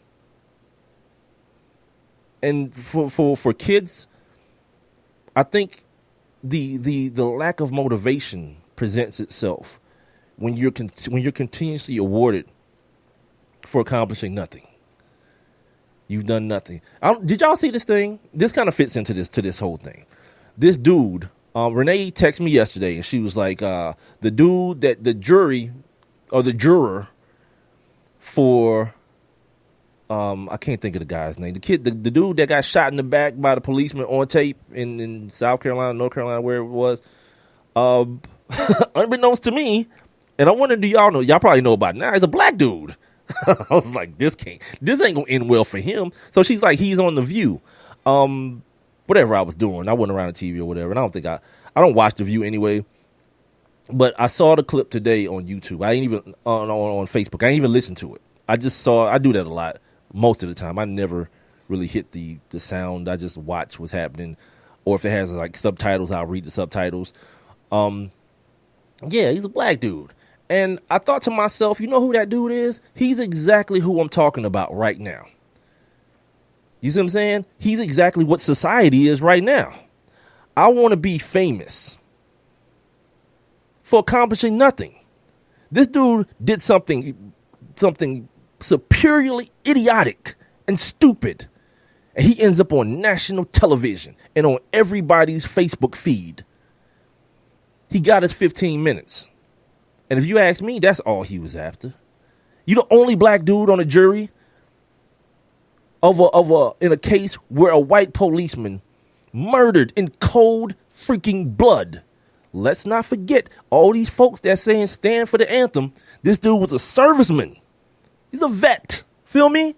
And for kids, I think the lack of motivation presents itself when you're continuously awarded for accomplishing nothing. You've done nothing. Did y'all see this thing? This kind of fits into this whole thing. This dude, Renee texted me yesterday, and she was like, the dude that the juror for, I can't think of the guy's name. The dude that got shot in the back by the policeman on tape in South Carolina, North Carolina, where it was, unbeknownst to me, and I wonder, do y'all know? Y'all probably know about it now. He's a black dude. I was like, this ain't gonna end well for him. So she's like, he's on The View. Whatever I was doing, I wasn't around the TV or whatever. And I don't watch The View anyway. But I saw the clip today on YouTube. I ain't even on Facebook. I ain't even listen to it. I just saw. I do that a lot most of the time. I never really hit the sound. I just watch what's happening, or if it has like subtitles, I'll read the subtitles. Yeah, he's a black dude. And I thought to myself, you know who that dude is? He's exactly who I'm talking about right now. You see what I'm saying? He's exactly what society is right now. I want to be famous for accomplishing nothing. This dude did something superiorly idiotic and stupid. And he ends up on national television and on everybody's Facebook feed. He got his 15 minutes. And if you ask me, that's all he was after. You the only black dude on a jury in a case where a white policeman murdered in cold freaking blood. Let's not forget all these folks that saying stand for the anthem. This dude was a serviceman. He's a vet. Feel me?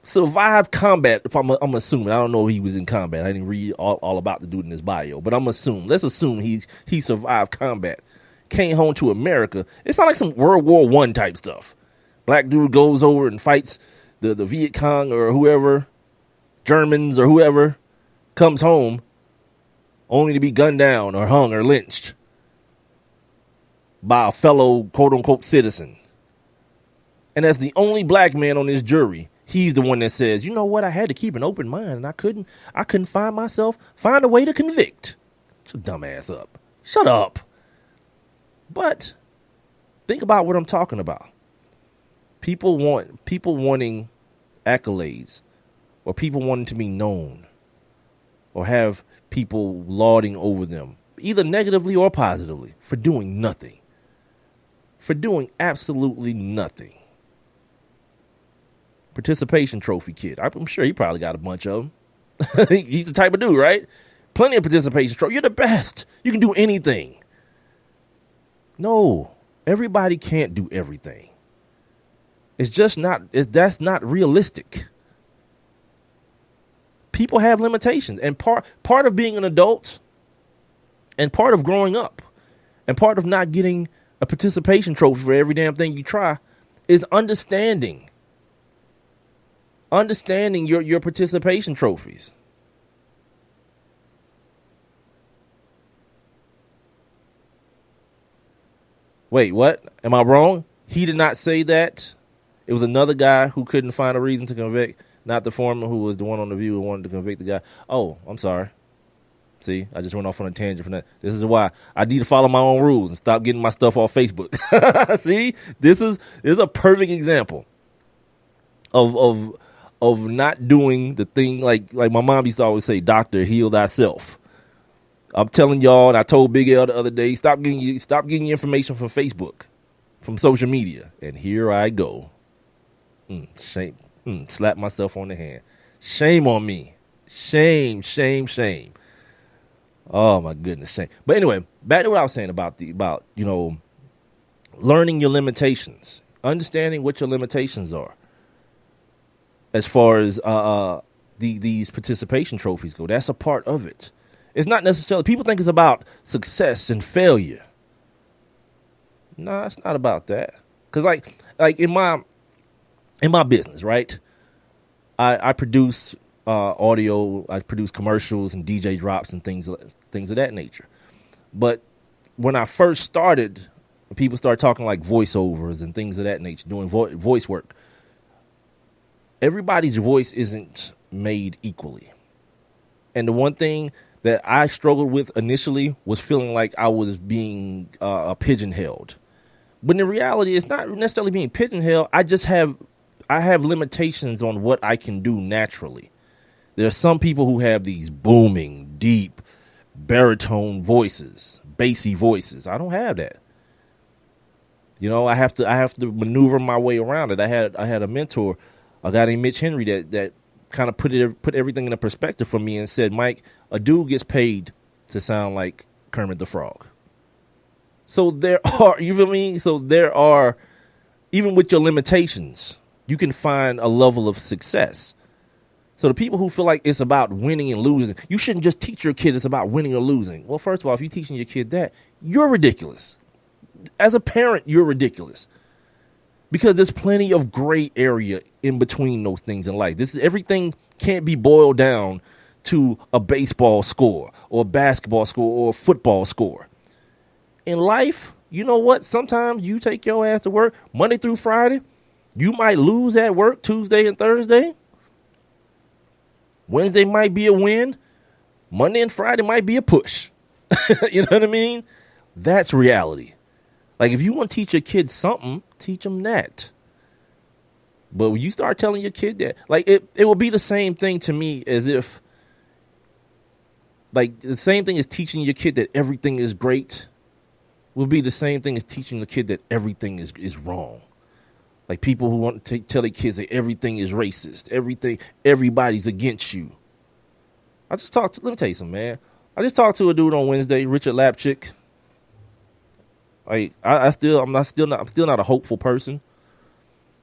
Survived combat. If I'm assuming, I don't know if he was in combat. I didn't read all about the dude in his bio, but let's assume he survived combat. Came home to America. It's not like some World War I type stuff. Black dude goes over and fights the Viet Cong or whoever, Germans or whoever, comes home only to be gunned down or hung or lynched by a fellow quote unquote citizen. And as the only black man on this jury, he's the one that says, you know what, I had to keep an open mind and I couldn't find a way to convict. Shut your dumb ass up. Shut up. But think about what I'm talking about. People wanting accolades, or people wanting to be known, or have people lauding over them, either negatively or positively, for doing nothing. For doing absolutely nothing. Participation trophy kid. I'm sure he probably got a bunch of them. He's the type of dude, right? Plenty of participation trophy. You're the best. You can do anything. No, everybody can't do everything. It's just not, that's not realistic. People have limitations, and part of being an adult and part of growing up and part of not getting a participation trophy for every damn thing you try is understanding your participation trophies. Wait, what? Am I wrong? He did not say that. It was another guy who couldn't find a reason to convict, not the foreman who was the one on the View who wanted to convict the guy. Oh, I'm sorry. See, I just went off on a tangent from that. This is why I need to follow my own rules and stop getting my stuff off Facebook. See, this is a perfect example of not doing the thing like my mom used to always say, doctor, heal thyself. I'm telling y'all, and I told Big L the other day, stop getting your information from Facebook, from social media. And here I go. Shame. Slap myself on the hand. Shame on me. Shame. Oh my goodness, shame. But anyway, back to what I was saying about learning your limitations, understanding what your limitations are. As far as these participation trophies go, that's a part of it. It's not necessarily, people think it's about success and failure. No, it's not about that. Because like in my business, right? I produce audio, I produce commercials and DJ drops and things of that nature. But when I first started, people started talking like voiceovers and things of that nature, doing voice work. Everybody's voice isn't made equally. And the one thing that I struggled with initially was feeling like I was being pigeonholed. But in reality, it's not necessarily being pigeonholed. I have limitations on what I can do naturally. There are some people who have these booming, deep, baritone voices, bassy voices. I don't have that. I have to maneuver my way around it. I had a mentor, a guy named Mitch Henry, that kind of put everything in a perspective for me and said, Mike, a dude gets paid to sound like Kermit the Frog. So there are, you feel me? So there are, even with your limitations, you can find a level of success. So the people who feel like it's about winning and losing, you shouldn't just teach your kid it's about winning or losing. Well, first of all, if you're teaching your kid that, you're ridiculous. As a parent, you're ridiculous. Because there's plenty of gray area in between those things in life. Everything can't be boiled down to a baseball score or a basketball score or a football score. In life, you know what? Sometimes you take your ass to work Monday through Friday. You might lose at work Tuesday and Thursday. Wednesday might be a win. Monday and Friday might be a push. You know what I mean? That's reality. Like, if you want to teach your kids something, teach them that. But when you start telling your kid that, like, it will be the same thing to me as if, like, the same thing as teaching your kid that everything is great will be the same thing as teaching the kid that everything is wrong. Like people who want to tell their kids that everything is racist, everybody's against you. Let me tell you something, man. I just talked to a dude on Wednesday, Richard Lapchick. Like I'm still not a hopeful person,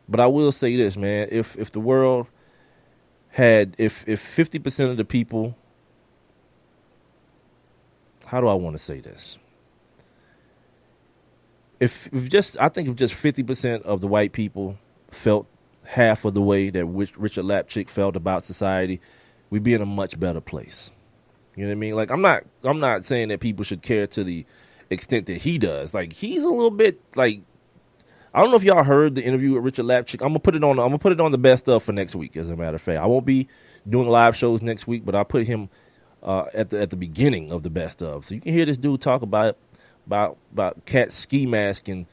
but I will say this, man. If the world had, if 50% of the people, how do I want to say this? If just 50% of the white people felt half of the way that Richard Lapchick felt about society, we'd be in a much better place. You know what I mean? Like I'm not saying that people should care to the extent that he does. Like he's a little bit like, I don't know if y'all heard the interview with Richard Lapchick. I'm gonna put it on the best of for next week. As a matter of fact, I won't be doing live shows next week, but I'll put him at the beginning of the best of, so you can hear this dude talk about cats ski masking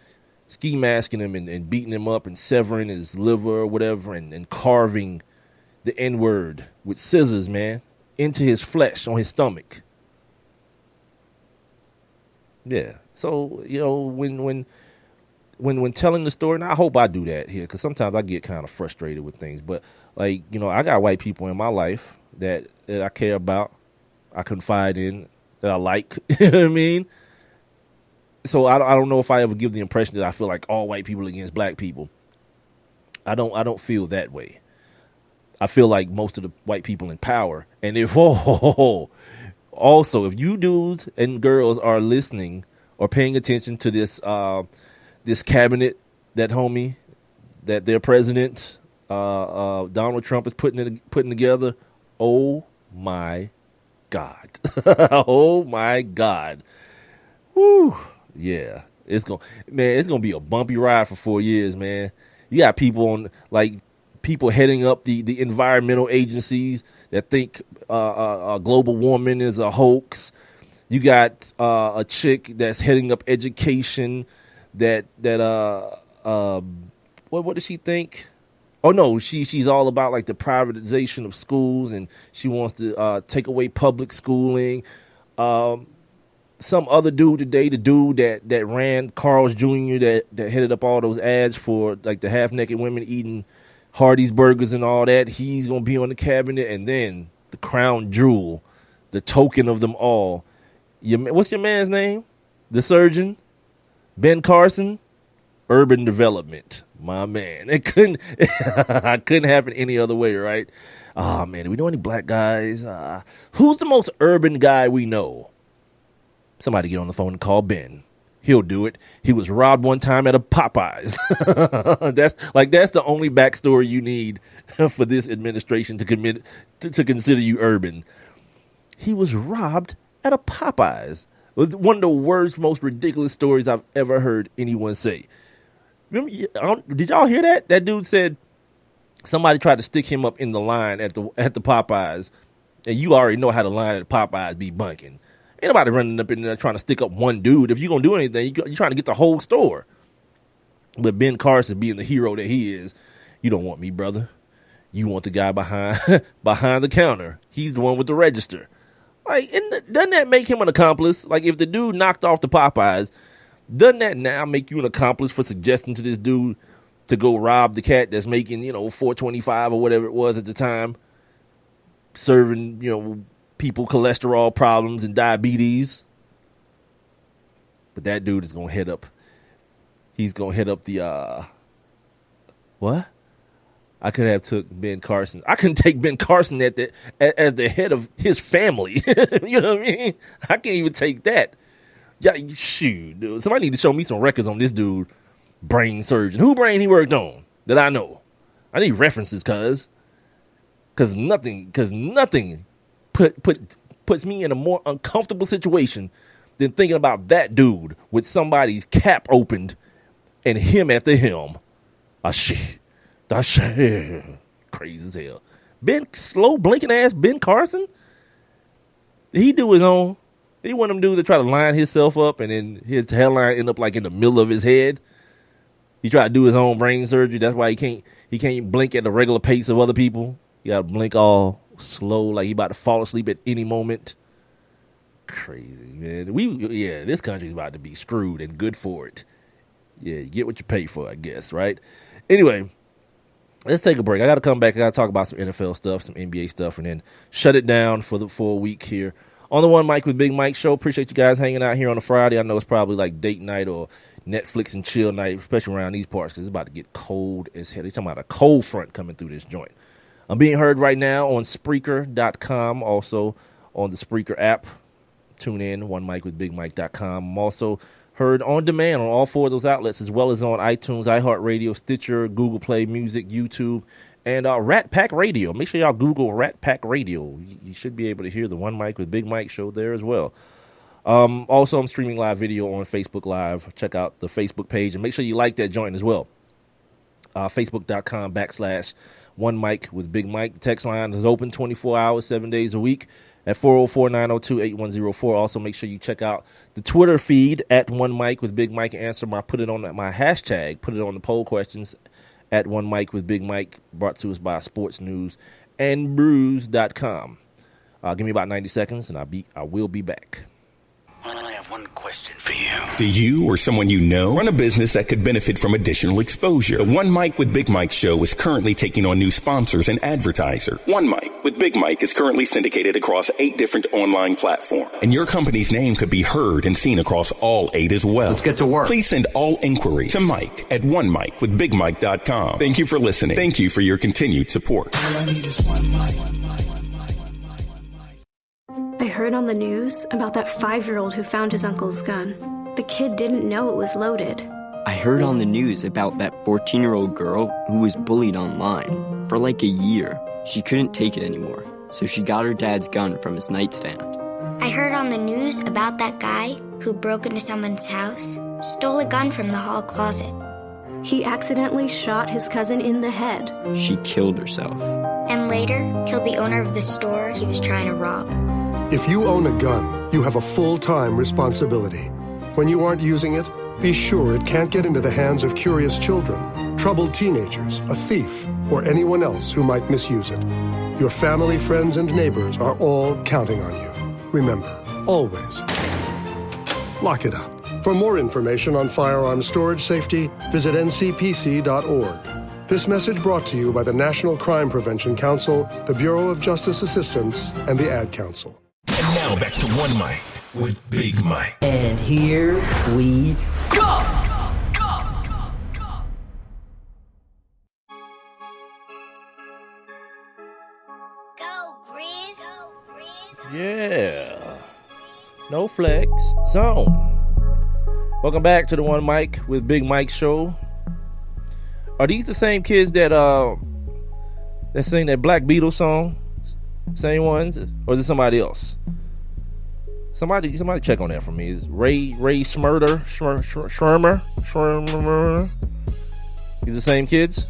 him and beating him up and severing his liver or whatever and carving the N-word with scissors, man, into his flesh on his stomach. Yeah. So, you know, when telling the story, and I hope I do that here, because sometimes I get kind of frustrated with things, but like, you know, I got white people in my life that I care about, I confide in, that I like. You know what I mean? So I don't know if I ever give the impression that I feel like all white people are against black people. I don't feel that way. I feel like most of the white people in power. And if also, if you dudes and girls are listening or paying attention to this this cabinet, that their president Donald Trump is putting together, oh my God. Oh my God. Woo. Yeah. It's gonna be a bumpy ride for 4 years, man. You got people people heading up the environmental agencies that think global warming is a hoax. You got a chick that's heading up education that what does she think? Oh no, she's all about like the privatization of schools, and she wants to take away public schooling. Some other dude today, the dude that ran Carl's Jr. that headed up all those ads for like the half-naked women eating Hardee's burgers and all that, he's going to be on the cabinet. And then the crown jewel, the token of them all, what's your man's name? The surgeon? Ben Carson? Urban development, my man. I couldn't happen any other way, right? Oh, man, do we know any black guys? Who's the most urban guy we know? Somebody get on the phone and call Ben. He'll do it. He was robbed one time at a Popeyes. That's the only backstory you need for this administration to consider you urban. He was robbed at a Popeyes. It was one of the worst, most ridiculous stories I've ever heard anyone say. Remember, did y'all hear that? That dude said somebody tried to stick him up in the line at the Popeyes, and you already know how the line at Popeyes be bunking. Ain't nobody running up in there trying to stick up one dude. If you're going to do anything, you're trying to get the whole store. But Ben Carson, being the hero that he is, you don't want me, brother. You want the guy behind the counter. He's the one with the register. Like, doesn't that make him an accomplice? Like, if the dude knocked off the Popeyes, doesn't that now make you an accomplice for suggesting to this dude to go rob the cat that's making, $4.25 or whatever it was at the time, serving, people cholesterol problems and diabetes? But that dude is going to head up. He's going to head up the, what? I could have took Ben Carson. I couldn't take Ben Carson as the head of his family. You know what I mean? I can't even take that. Yeah, shoot, dude. Somebody need to show me some records on this dude, brain surgeon. Who brain he worked on that I know? I need references, cuz nothing puts me in a more uncomfortable situation than thinking about that dude with somebody's cap opened and him at the helm. Crazy as hell. Slow blinking ass Ben Carson? Did he do his own? He one of them dudes that try to line himself up and then his hairline end up like in the middle of his head. He tried to do his own brain surgery. That's why he can't blink at the regular pace of other people. You gotta blink all slow, like he about to fall asleep at any moment. Crazy, man. This country's about to be screwed, and good for it. Yeah, you get what you pay for, I guess, right? Anyway, let's take a break. I got to come back. I got to talk about some NFL stuff, some NBA stuff, and then shut it down for a week here on the One Mic with Big Mike show. Appreciate you guys hanging out here on a Friday. I know it's probably like date night or Netflix and chill night, especially around these parts, because it's about to get cold as hell. They're talking about a cold front coming through this joint. I'm being heard right now on Spreaker.com, also on the Spreaker app. Tune in, onemicwithbigmike.com. I'm also heard on demand on all four of those outlets, as well as on iTunes, iHeartRadio, Stitcher, Google Play Music, YouTube, and Rat Pack Radio. Make sure y'all Google Rat Pack Radio. You should be able to hear the One Mic with Big Mike show there as well. Also, I'm streaming live video on Facebook Live. Check out the Facebook page and make sure you like that joint as well. Facebook.com/One Mic with Big Mike. The text line is open 24 hours, 7 days a week at 404-902-8104. Also, make sure you check out the Twitter feed at One Mic with Big Mike and answer my hashtag, put it on the poll questions at One Mic with Big Mike, brought to us by sportsnewsandbrews.com. Give me about 90 seconds and I will be back. I have one question for you. Do you or someone you know run a business that could benefit from additional exposure? The One Mic with Big Mike show is currently taking on new sponsors and advertisers. One Mic with Big Mike is currently syndicated across 8 different online platforms, and your company's name could be heard and seen across all 8 as well. Let's get to work. Please send all inquiries to Mike at onemicwithbigmike.com. Thank you for listening. Thank you for your continued support. All I need is one mic. I heard on the news about that 5-year-old who found his uncle's gun. The kid didn't know it was loaded. I heard on the news about that 14-year-old girl who was bullied online for like a year. She couldn't take it anymore, so she got her dad's gun from his nightstand. I heard on the news about that guy who broke into someone's house, stole a gun from the hall closet. He accidentally shot his cousin in the head. She killed herself. And later, killed the owner of the store he was trying to rob. If you own a gun, you have a full-time responsibility. When you aren't using it, be sure it can't get into the hands of curious children, troubled teenagers, a thief, or anyone else who might misuse it. Your family, friends, and neighbors are all counting on you. Remember, always, lock it up. For more information on firearms storage safety, visit ncpc.org. This message brought to you by the National Crime Prevention Council, the Bureau of Justice Assistance, and the Ad Council. And now back to One Mic with Big Mike. And here we go! Yeah. No flex zone. Welcome back to the One Mic with Big Mike show. Are these the same kids that sing that Black Beatles song? Same ones, or is it somebody else? Somebody check on that for me. Is Ray Schmermer? These the same kids?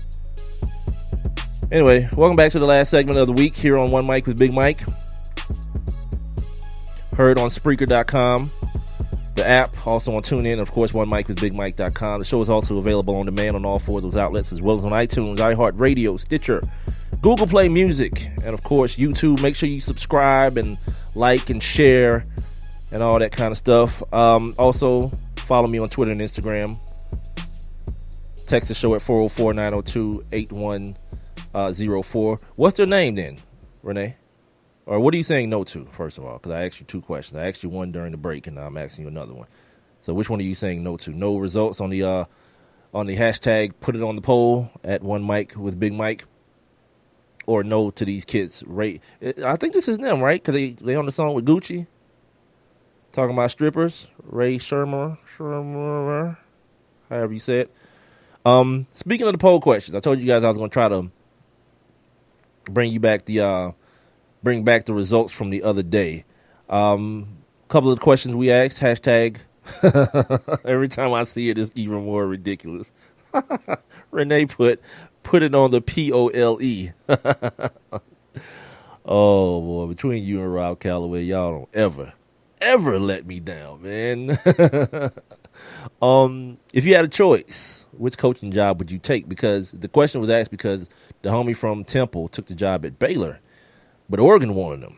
Anyway, welcome back to the last segment of the week here on One Mic with Big Mike. Heard on Spreaker.com, the app, also on TuneIn, of course, onemicwithbigmike.com. The show is also available on demand on all 4 of those outlets, as well as on iTunes, iHeartRadio, Stitcher, Google Play Music, and of course YouTube. Make sure you subscribe and like and share and all that kind of stuff. Also follow me on Twitter and Instagram. Text the show at 404-902-8104. What's their name then, Renee? Or what are you saying no to, first of all? Because I asked you 2 questions. I asked you one during the break, and now I'm asking you another one. So which one are you saying no to? No results on the hashtag, put it on the poll at One Mic with Big Mike. Or no to these kids. Ray, I think this is them, right? Because they on the song with Gucci. Talking about strippers. Ray Schmermer, however you say it. Speaking of the poll questions, I told you guys I was going to try to bring back the results from the other day. Couple of the questions we asked, hashtag. Every time I see it, it's even more ridiculous. Renee put it on the POLE. Oh boy, between you and Rob Calloway, y'all don't ever let me down, man. If you had a choice, which coaching job would you take? Because the question was asked because the homie from Temple took the job at Baylor, but Oregon wanted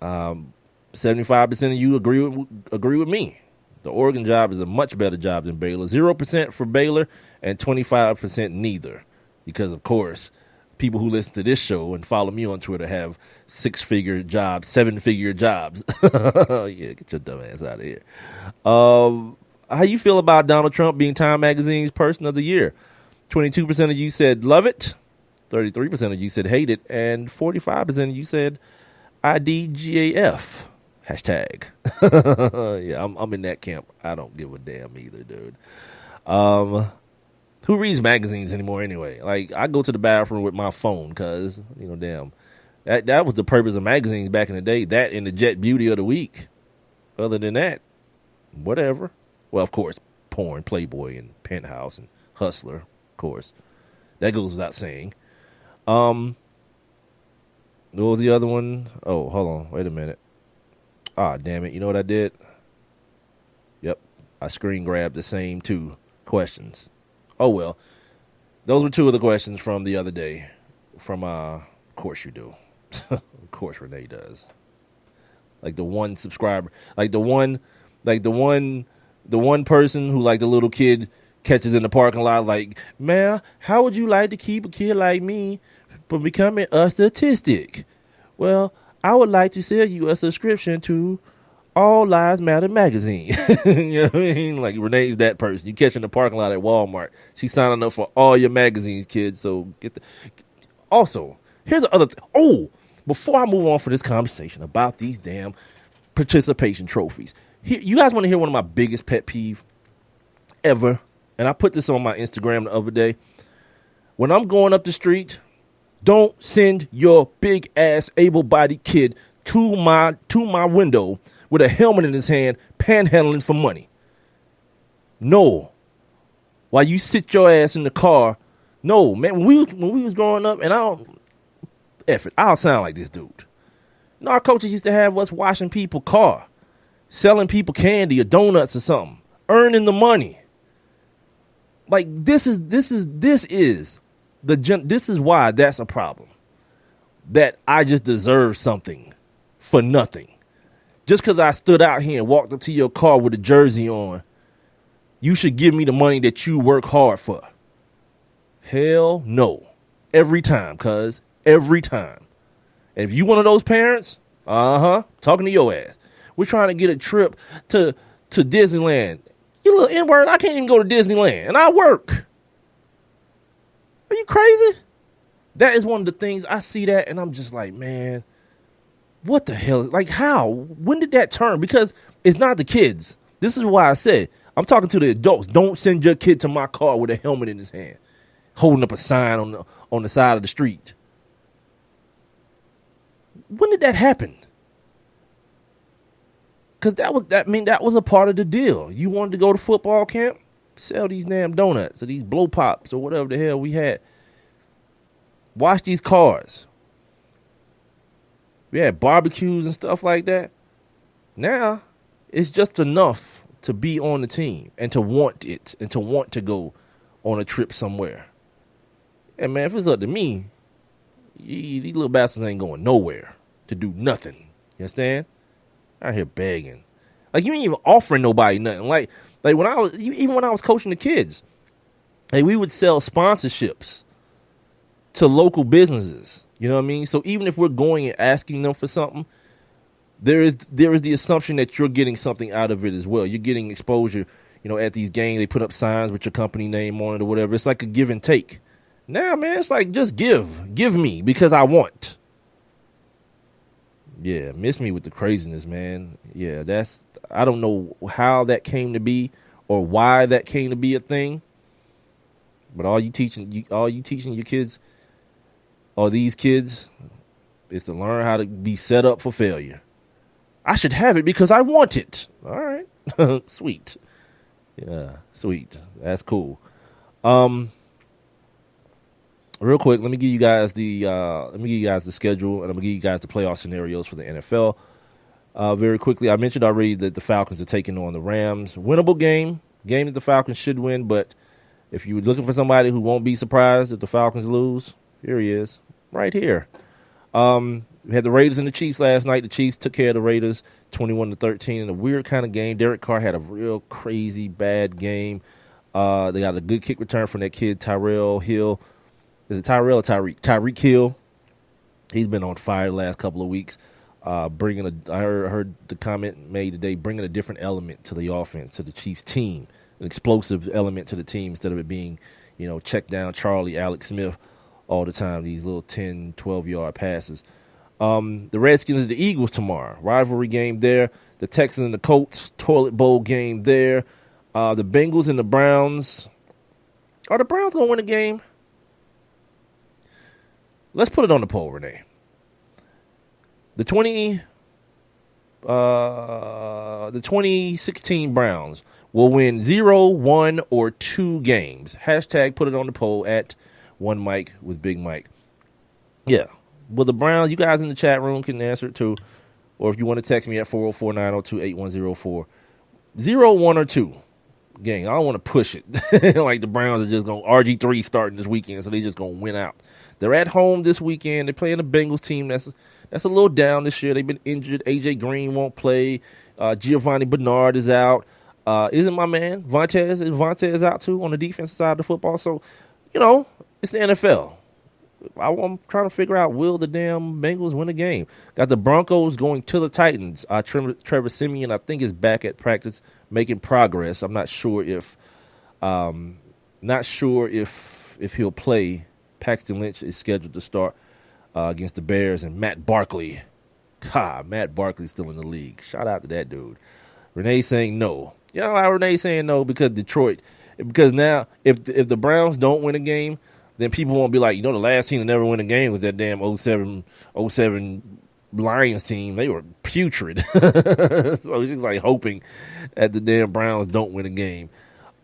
him. 75% of you agree with me. The Oregon job is a much better job than Baylor. 0% for Baylor and 25% neither. Because, of course, people who listen to this show and follow me on Twitter have 6-figure jobs, 7-figure jobs. Yeah, get your dumb ass out of here. How you feel about Donald Trump being Time Magazine's Person of the Year? 22% of you said love it. 33% of you said hate it. And 45% of you said IDGAF. Hashtag. Yeah, I'm in that camp. I don't give a damn either, dude. Who reads magazines anymore anyway? Like, I go to the bathroom with my phone because, damn. That was the purpose of magazines back in the day. That and the Jet Beauty of the Week. Other than that, whatever. Well, of course, porn, Playboy, and Penthouse, and Hustler, of course. That goes without saying. What was the other one? Oh, hold on. Wait a minute. Ah, damn it. You know what I did? Yep. I screen grabbed the same 2 questions. Oh, well. Those were 2 of the questions from the other day. From, of course you do. Of course Renee does. Like the one subscriber. Like the one person who, like, the little kid catches in the parking lot, like, man, how would you like to keep a kid like me from becoming a statistic? Well, I would like to sell you a subscription to All Lives Matter magazine. You know what I mean? Like, Renee's that person. You catch her in the parking lot at Walmart. She's signing up for all your magazines, kids. So Also, here's the other thing. Oh, before I move on for this conversation about these damn participation trophies, you guys want to hear one of my biggest pet peeve ever? And I put this on my Instagram the other day. When I'm going up the street, don't send your big ass able-bodied kid to my window with a helmet in his hand, panhandling for money. No. While you sit your ass in the car. No, man. When we was growing up, and I'll sound like this dude. Our coaches used to have us washing people's car, selling people candy or donuts or something, earning the money. Like, this is why that's a problem. That I just deserve something for nothing. Just because I stood out here and walked up to your car with a jersey on, you should give me the money that you work hard for. Hell no. Every time, cuz. Every time. And if you one of those parents, talking to your ass. We're trying to get a trip to Disneyland. You little N-word, I can't even go to Disneyland, and I work. Are you crazy? That is one of the things, I see that, and I'm just like, man, what the hell? Like, how? When did that turn? Because it's not the kids. This is why I said, I'm talking to the adults. Don't send your kid to my car with a helmet in his hand, holding up a sign on the side of the street. When did that happen? Because that was a part of the deal. You wanted to go to football camp? Sell these damn donuts or these blow pops or whatever the hell we had. Wash these cars. We had barbecues and stuff like that. Now, it's just enough to be on the team and to want it and to want to go on a trip somewhere. And man, if it's up to me, these little bastards ain't going nowhere to do nothing. You understand? Out here begging. Like, you ain't even offering nobody nothing. Like when I was coaching the kids, like, we would sell sponsorships to local businesses. You know what I mean? So even if we're going and asking them for something, there is the assumption that you're getting something out of it as well. You're getting exposure. You know, at these games, they put up signs with your company name on it or whatever. It's like a give and take. Now, man, it's like, just give me because I want. Yeah, miss me with the craziness, man. Yeah, I don't know how that came to be or why that came to be a thing. But all you teaching your kids or these kids is to learn how to be set up for failure. I should have it because I want it. All right. Sweet. Yeah, sweet. That's cool. Real quick, let me give you guys the schedule, and I'm gonna give you guys the playoff scenarios for the NFL. Very quickly, I mentioned already that the Falcons are taking on the Rams. Winnable game that the Falcons should win, but if you're looking for somebody who won't be surprised if the Falcons lose, here he is, right here. We had the Raiders and the Chiefs last night. The Chiefs took care of the Raiders 21-13 in a weird kind of game. Derek Carr had a real crazy bad game. They got a good kick return from that kid, Tyrell Hill. Is it Tyrell or Tyreek? Tyreek Hill. He's been on fire the last couple of weeks. I heard the comment made today, bringing a different element to the offense, to the Chiefs team, an explosive element to the team instead of it being, check down Charlie, Alex Smith all the time, these little 10, 12-yard passes. The Redskins and the Eagles tomorrow. Rivalry game there. The Texans and the Colts, toilet bowl game there. The Bengals and the Browns. Are the Browns going to win the game? Let's put it on the poll, Renee. The 2016 Browns will win 0, 1, or 2 games. Hashtag put it on the poll at One Mike with Big Mike. Yeah. Well, the Browns, you guys in the chat room can answer it too. Or if you want to text me at 404-902-8104. 0, 1, or 2 game. I don't want to push it. Like the Browns are just going to RG3 starting this weekend, so they just going to win out. They're at home this weekend. They're playing the Bengals team that's a little down this year. They've been injured. AJ Green won't play. Giovanni Bernard is out. Isn't my man Vontaze out too on the defensive side of the football? So, it's the NFL. I'm trying to figure out, will the damn Bengals win a game? Got the Broncos going to the Titans. Trevor Siemian, I think, is back at practice making progress. I'm not sure if he'll play. Paxton Lynch is scheduled to start against the Bears, and Matt Barkley. Matt Barkley's still in the league. Shout out to that dude. Renee saying no. Renee saying no because Detroit. Because now, if the Browns don't win a game, then people won't be like, the last team to never win a game was that damn 07 Lions team. They were putrid. So it's just like hoping that the damn Browns don't win a game.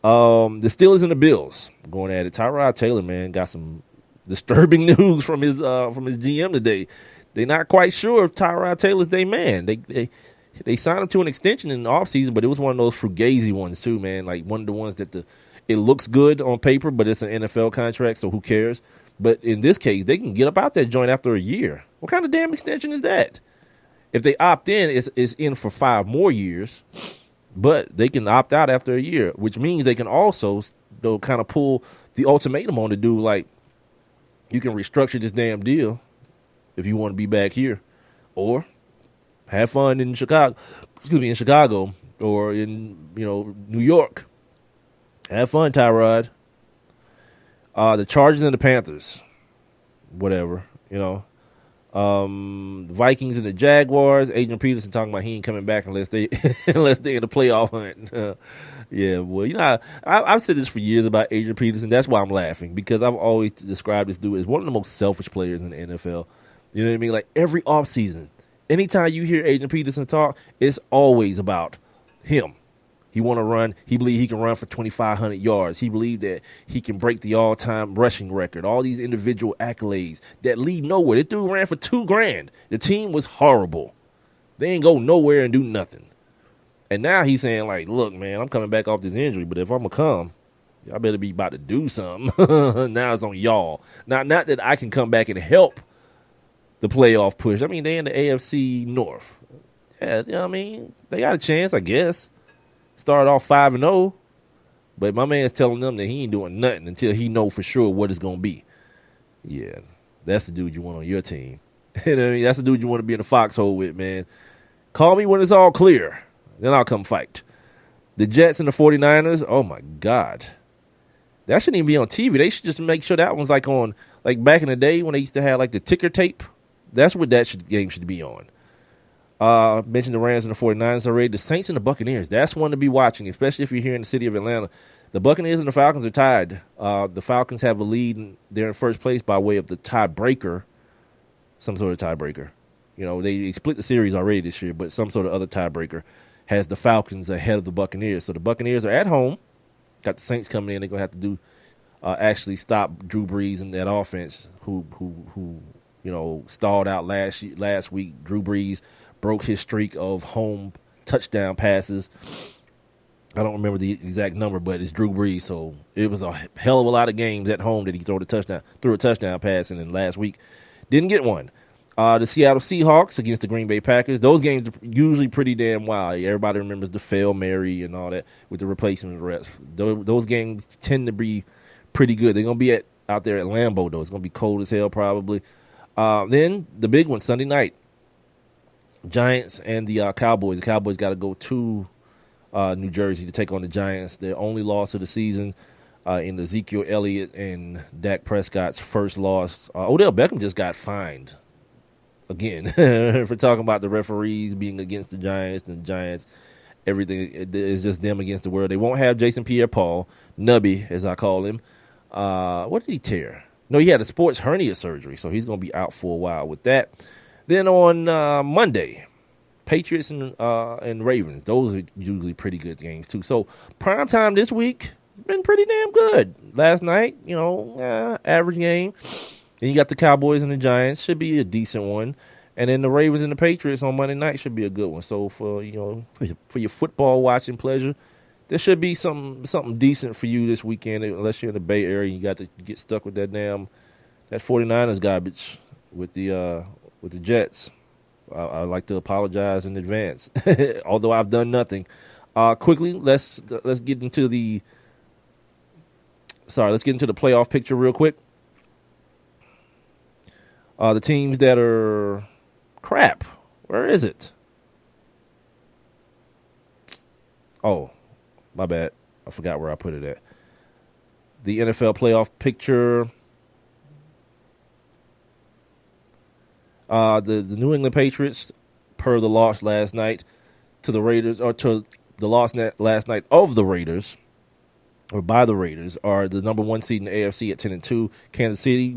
The Steelers and the Bills going at it. Tyrod Taylor, man, got some disturbing news from his GM today. They're not quite sure if Tyrod Taylor's their man. They signed him to an extension in the offseason, but it was one of those fugazi ones too, man. Like one of the ones that it looks good on paper, but it's an NFL contract, so who cares? But in this case, they can get up out that joint after a year. What kind of damn extension is that? If they opt in, it's in for 5 more years, but they can opt out after a year, which means they can also kind of pull the ultimatum on the dude, like, you can restructure this damn deal if you want to be back here, or have fun in Chicago or in, New York. Have fun, Tyrod. The Chargers and the Panthers, whatever, the Vikings and the Jaguars. Adrian Peterson talking about he ain't coming back unless they in the playoff hunt. Yeah, well, I've said this for years about Adrian Peterson. That's why I'm laughing, because I've always described this dude as one of the most selfish players in the NFL. You know what I mean? Like every offseason, anytime you hear Adrian Peterson talk, it's always about him. He want to run. He believe he can run for 2,500 yards. He believed that he can break the all-time rushing record. All these individual accolades that lead nowhere. This dude ran for $2,000. The team was horrible. They ain't go nowhere and do nothing. And now he's saying, like, look, man, I'm coming back off this injury, but if I'm going to come, y'all better be about to do something. Now it's on y'all. Not that I can come back and help the playoff push. I mean, they in the AFC North. Yeah, I mean, they got a chance, I guess. Started off 5-0, but my man's telling them that he ain't doing nothing until he know for sure what it's going to be. Yeah, that's the dude you want on your team. You know what I mean? That's the dude you want to be in the foxhole with, man. Call me when it's all clear. Then I'll come fight. The Jets and the 49ers, oh, my God. That shouldn't even be on TV. They should just make sure that one's like on, like back in the day when they used to have like the ticker tape. That's what that game should be on. Mentioned the Rams and the 49ers already. The Saints and the Buccaneers, that's one to be watching, especially if you're here in the city of Atlanta. The Buccaneers and the Falcons are tied. The Falcons have a lead. They're in first place by way of the tiebreaker, some sort of tiebreaker. They split the series already this year, but some sort of other tiebreaker has the Falcons ahead of the Buccaneers. So the Buccaneers are at home. Got the Saints coming in. They're going to have to do actually stop Drew Brees and that offense who stalled out last week. Drew Brees broke his streak of home touchdown passes. I don't remember the exact number, but it's Drew Brees. So it was a hell of a lot of games at home that he threw a touchdown pass in, and last week didn't get one. The Seattle Seahawks against the Green Bay Packers. Those games are usually pretty damn wild. Everybody remembers the Fail Mary and all that with the replacement reps. Those games tend to be pretty good. They're going to be out there at Lambeau, though. It's going to be cold as hell probably. Then the big one, Sunday night. Giants and the Cowboys. The Cowboys got to go to New Jersey to take on the Giants. Their only loss of the season in Ezekiel Elliott and Dak Prescott's first loss. Odell Beckham just got fined again for talking about the referees being against the Giants and the Giants. Everything is just them against the world. They won't have Jason Pierre-Paul, Nubby, as I call him. What did he tear? No, he had a sports hernia surgery, so he's going to be out for a while with that. Then on Monday, Patriots and Ravens. Those are usually pretty good games, too. So primetime this week, been pretty damn good. Last night, average game. Then you got the Cowboys and the Giants. Should be a decent one. And then the Ravens and the Patriots on Monday night should be a good one. So for your football watching pleasure, there should be something decent for you this weekend, unless you're in the Bay Area. You got to get stuck with that 49ers garbage with the Jets. I'd like to apologize in advance, although I've done nothing. Quickly, let's get into the playoff picture real quick. The teams that are crap. Where is it? Oh, my bad. I forgot where I put it at. The NFL playoff picture. The New England Patriots, per the loss last night to the Raiders, or to the loss last night of the Raiders, or by the Raiders, are the number one seed in the AFC at 10-2. Kansas City,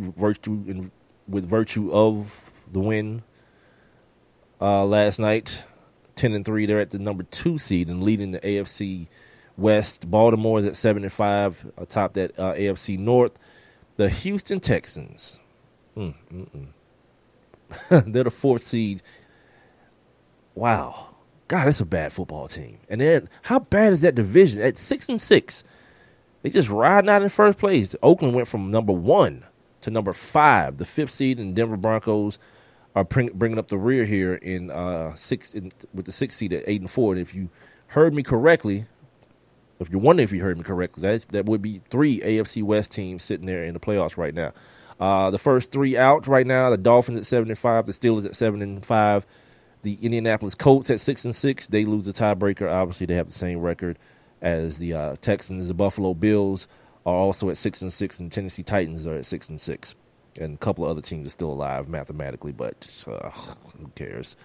with virtue of the win last night, 10-3. They're at the number 2 seed and leading the AFC West. Baltimore is at 7-5 atop that AFC North. The Houston Texans, they're the 4th seed. Wow, God, that's a bad football team. And then how bad is that division at 6-6? They just riding out in first place. Oakland went from number 1 to number 5. The 5th seed and Denver Broncos are bringing up the rear here with the 6th seed at 8-4. And if you heard me correctly, if you're wondering if you heard me correctly, that would be 3 AFC West teams sitting there in the playoffs right now. The first 3 out right now: the Dolphins at 7-5, the Steelers at 7-5, the Indianapolis Colts at 6-6. They lose the tiebreaker. Obviously, they have the same record as the Texans. The Buffalo Bills are also at 6-6, and Tennessee Titans are at 6-6. And a couple of other teams are still alive mathematically, but who cares?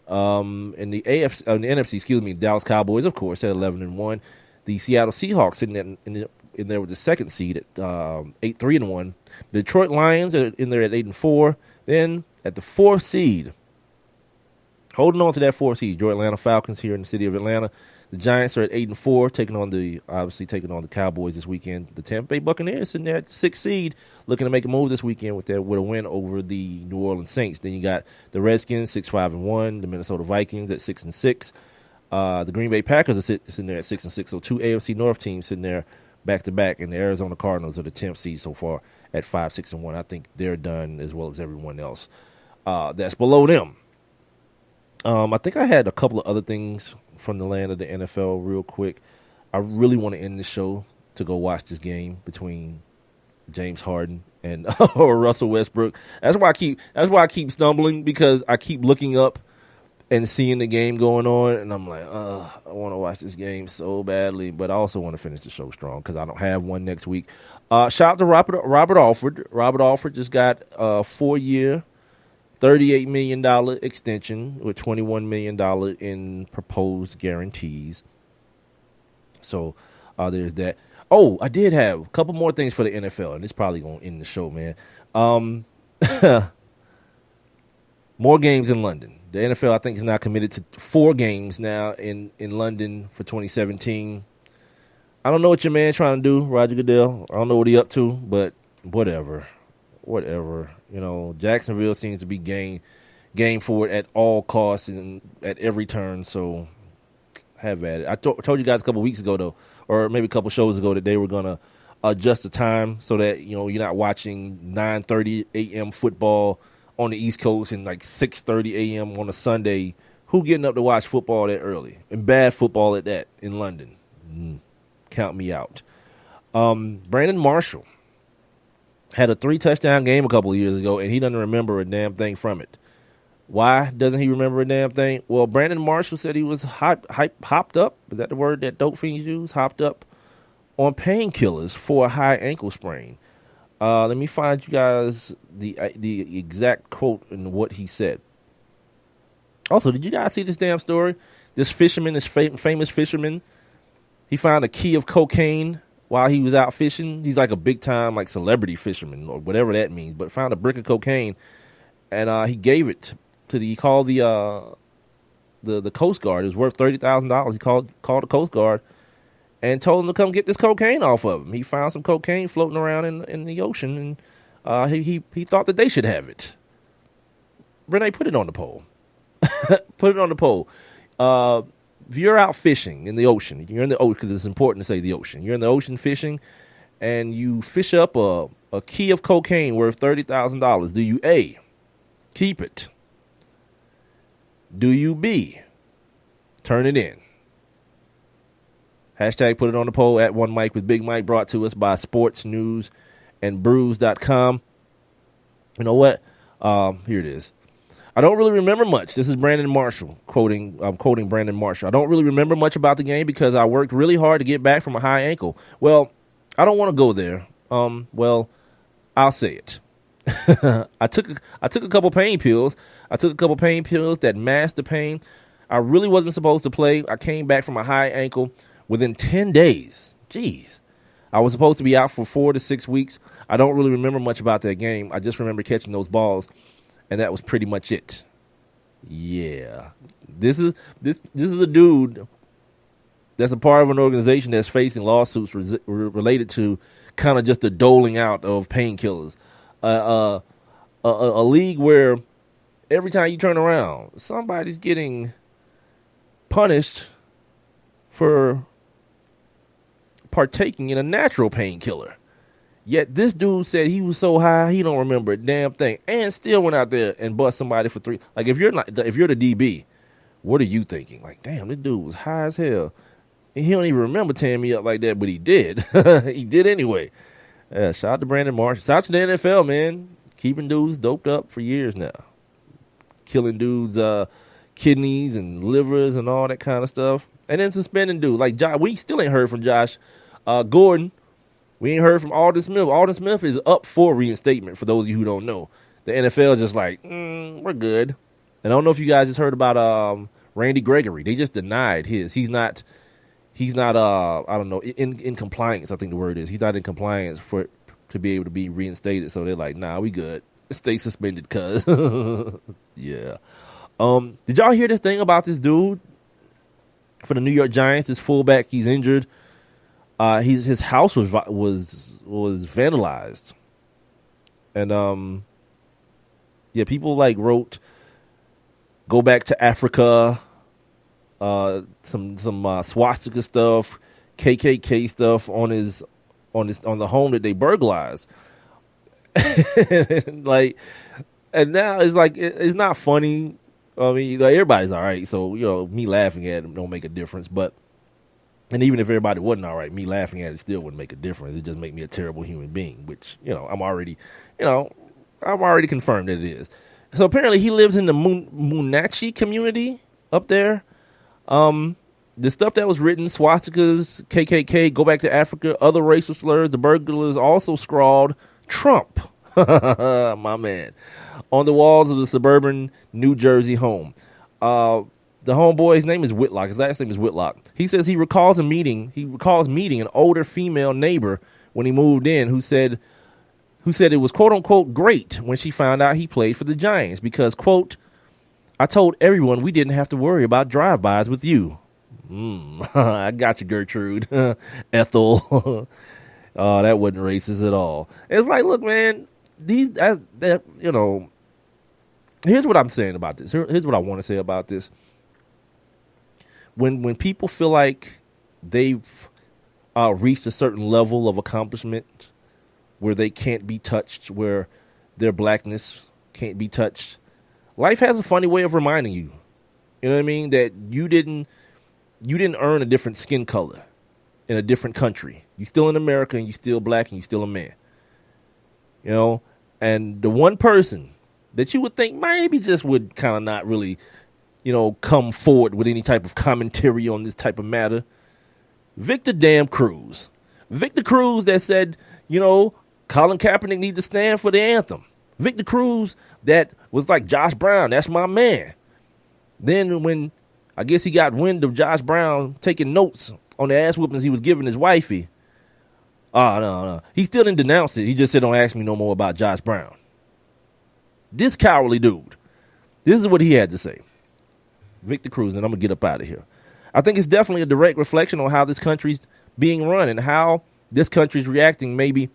In the NFC, Dallas Cowboys, of course, at 11-1. The Seattle Seahawks sitting in there with the 2nd seed at 8-3-1. The Detroit Lions are in there at 8-4. Then at the 4th seed, holding on to that 4th seed, your Atlanta Falcons here in the city of Atlanta. The Giants are at 8-4, taking on the Cowboys this weekend. The Tampa Bay Buccaneers sitting there at the 6th seed, looking to make a move this weekend with a win over the New Orleans Saints. Then you got the Redskins 6-5-1, the Minnesota Vikings at 6-6. The Green Bay Packers are sitting there at 6-6. So 2 AFC North teams sitting there back to back, and the Arizona Cardinals are the 10th seed so far at 5-6-1. I think they're done as well as everyone else that's below them. I think I had a couple of other things from the land of the NFL real quick. I really want to end the show to go watch this game between James Harden and Russell Westbrook. That's why I keep stumbling, because I keep looking up and seeing the game going on, and I'm like, I want to watch this game so badly, but I also want to finish the show strong because I don't have one next week. Shout out to Robert Alford. Robert Alford just got a 4-year, $38 million extension with $21 million in proposed guarantees. So there's that. Oh, I did have a couple more things for the NFL, and it's probably going to end the show, man. More games in London. The NFL, I think, is now committed to 4 games now in London for 2017. I don't know what your man trying to do, Roger Goodell. I don't know what he up to, but whatever. Jacksonville seems to be game for it at all costs and at every turn, so have at it. I told you guys a couple weeks ago, though, or maybe a couple shows ago, that they were going to adjust the time so that, you're not watching 9:30 a.m. football on the East Coast and like 6:30 a.m. on a Sunday. Who getting up to watch football that early? And bad football at that in London. Count me out. Brandon Marshall had a 3-touchdown game a couple of years ago, and he doesn't remember a damn thing from it. Why doesn't he remember a damn thing? Well, Brandon Marshall said he was hopped up. Is that the word that dope fiends use? Hopped up on painkillers for a high ankle sprain. Let me find you guys the exact quote and what he said. Also, did you guys see this damn story? This fisherman, this famous fisherman, he found a key of cocaine while he was out fishing. He's like a big time like celebrity fisherman or whatever that means, but found a brick of cocaine and he gave it to he called the Coast Guard. It was worth $30,000. He called the Coast Guard and told him to come get this cocaine off of him. He found some cocaine floating around in the ocean, and he thought that they should have it. Renee, put it on the poll. Put it on the poll. If you're out fishing in the ocean, you're in the ocean because it's important to say the ocean. You're in the ocean fishing, and you fish up a key of cocaine worth $30,000. Do you A, keep it? Do you B, turn it in? Hashtag put it on the poll at One Mic with Big Mike, brought to us by sportsnewsandbrews.com. You know what? Here it is. I don't really remember much. This is Brandon Marshall I'm quoting Brandon Marshall. I don't really remember much about the game because I worked really hard to get back from a high ankle. Well, I don't want to go there. Well, I'll say it. I took a couple pain pills. I took a couple pain pills that masked the pain. I really wasn't supposed to play. I came back from a high ankle within 10 days. Jeez. I was supposed to be out for 4 to 6 weeks. I don't really remember much about that game. I just remember catching those balls. And that was pretty much it. Yeah. This is a dude that's a part of an organization that's facing lawsuits related to kind of just the doling out of painkillers. A league where every time you turn around, somebody's getting punished for partaking in a natural painkiller. Yet this dude said he was so high he don't remember a damn thing, and still went out there and bust somebody for 3. Like if you're the DB, what are you thinking? Like, damn, this dude was high as hell, and he don't even remember tearing me up like that, but he did. He did anyway. Shout out to Brandon Marshall. Shout out to the NFL, man, keeping dudes doped up for years now, killing dudes' kidneys and livers and all that kind of stuff, and then suspending dudes like Josh. We still ain't heard from Josh Gordon. We ain't heard from Aldon Smith. Aldon Smith is up for reinstatement, for those of you who don't know. The NFL is just like, we're good. And I don't know if you guys just heard about Randy Gregory. They just denied his. He's not I don't know, in compliance, I think the word is. He's not in compliance to be able to be reinstated. So they're like, nah, we good. Stay suspended, cuz. Yeah. Did y'all hear this thing about this dude for the New York Giants, this fullback? He's injured. His house was vandalized, and people like wrote, "Go back to Africa," some swastika stuff, KKK stuff on the home that they burglarized. Like, and now it's like it's not funny. I mean, like, everybody's all right, so me laughing at it don't make a difference, but. And even if everybody wasn't all right, me laughing at it still wouldn't make a difference. It just make me a terrible human being, which, I'm already confirmed that it is. So apparently he lives in the Moonachi community up there. The stuff that was written, swastikas, KKK, go back to Africa, other racial slurs, the burglars also scrawled Trump, my man, on the walls of the suburban New Jersey home. The homeboy's name is Whitlock. His last name is Whitlock. He says he recalls meeting an older female neighbor when he moved in who said it was, quote unquote, great when she found out he played for the Giants because, quote, I told everyone we didn't have to worry about drive-bys with you. I got you, Gertrude. Ethel. Oh, that wasn't racist at all. It's like, look, man, here's what I'm saying about this. Here's what I want to say about this. When people feel like they've reached a certain level of accomplishment where they can't be touched, where their blackness can't be touched. Life has a funny way of reminding you, you know what I mean, that you didn't earn a different skin color in a different country. You still in America, and you still black, and you still a man. You know, and the one person that you would think maybe just would kind of not really, you know, come forward with any type of commentary on this type of matter, Victor damn Cruz. Victor Cruz that said, you know, Colin Kaepernick need to stand for the anthem. Victor Cruz that was like, Josh Brown, that's my man. Then when I guess he got wind of Josh Brown taking notes on the ass whoopings he was giving his wifey. Oh, no. He still didn't denounce it. He just said, don't ask me no more about Josh Brown. This cowardly dude. This is what he had to say. Victor Cruz, and I'm going to get up out of here. I think it's definitely a direct reflection on how this country's being run and how this country's reacting maybe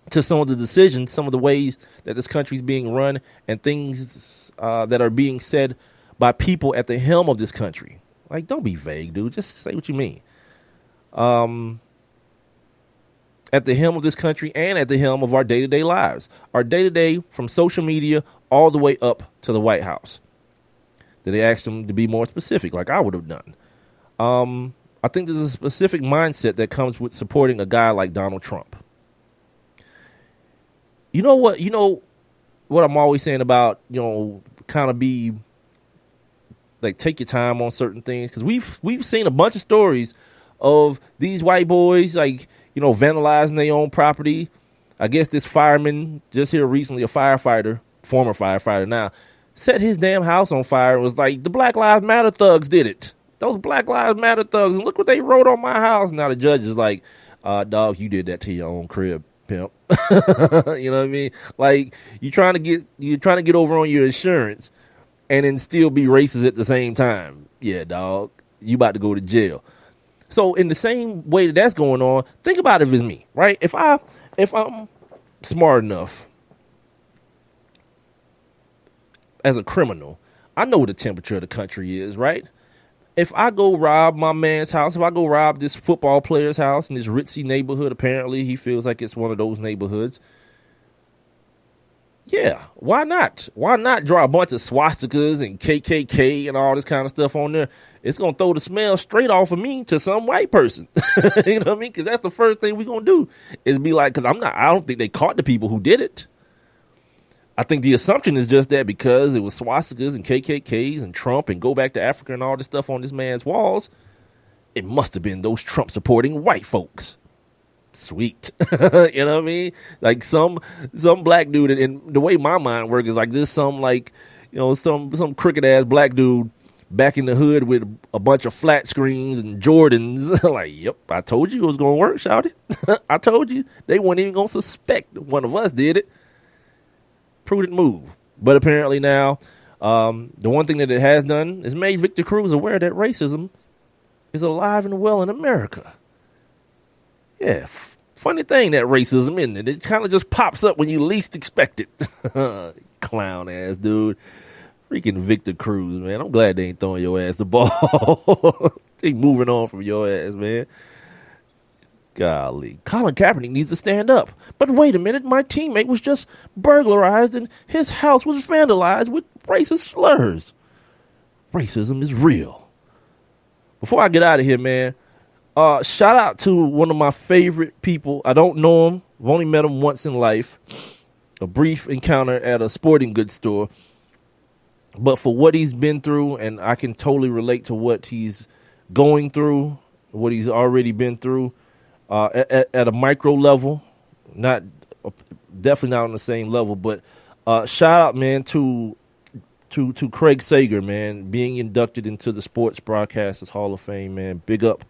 to some of the decisions, some of the ways that this country's being run and things that are being said by people at the helm of this country. Like, don't be vague, dude. Just say what you mean. At the helm of this country and at the helm of our day-to-day lives. Our day-to-day from social media all the way up to the White House. Did they ask them to be more specific like I would have done? I think there's a specific mindset that comes with supporting a guy like Donald Trump. You know what? You know what I'm always saying about, you know, kind of be like, take your time on certain things, because we've seen a bunch of stories of these white boys, like, you know, vandalizing their own property. I guess this fireman just here recently, a firefighter, former firefighter now, set his damn house on fire and was like, the Black Lives Matter thugs did it. Those Black Lives Matter thugs, and look what they wrote on my house. Now the judge is like, dog, you did that to your own crib, pimp. You know what I mean? Like, you're trying to get over on your insurance and then still be racist at the same time. Yeah, dog, you about to go to jail. So in the same way that that's going on, think about it if it's me, right? If I'm smart enough as a criminal, I know what the temperature of the country is, right? If I go rob my man's house, if I go rob this football player's house in this ritzy neighborhood, apparently he feels like it's one of those neighborhoods. Yeah, why not? Why not draw a bunch of swastikas and KKK and all this kind of stuff on there? It's going to throw the smell straight off of me to some white person. You know what I mean? Because that's the first thing we're going to do is be like, because I don't think they caught the people who did it. I think the assumption is just that because it was swastikas and KKKs and Trump and go back to Africa and all this stuff on this man's walls, it must have been those Trump supporting white folks. Sweet. You know what I mean? Like some black dude, and the way my mind works is like this, some like, you know, some crooked ass black dude back in the hood with a bunch of flat screens and Jordans. Like, yep, I told you it was going to work, shouted. I told you. They weren't even going to suspect one of us did it. Prudent move. But apparently now, the one thing that it has done is made Victor Cruz aware that racism is alive and well in America. Yeah, funny thing, that racism, isn't it? It kind of just pops up when you least expect it. Clown ass dude. Freaking Victor Cruz, man. I'm glad they ain't throwing your ass the ball. They moving on from your ass, man. Golly. Colin Kaepernick needs to stand up. But wait a minute, my teammate was just burglarized and his house was vandalized with racist slurs. Racism is real. Before I get out of here, man, shout out to one of my favorite people. I don't know him. I've only met him once in life. A brief encounter at a sporting goods store. But for what he's been through, and I can totally relate to what he's going through, what he's already been through, at a micro level, definitely not on the same level, but shout out, man, to Craig Sager, man, being inducted into the Sports Broadcasters Hall of Fame, man. Big up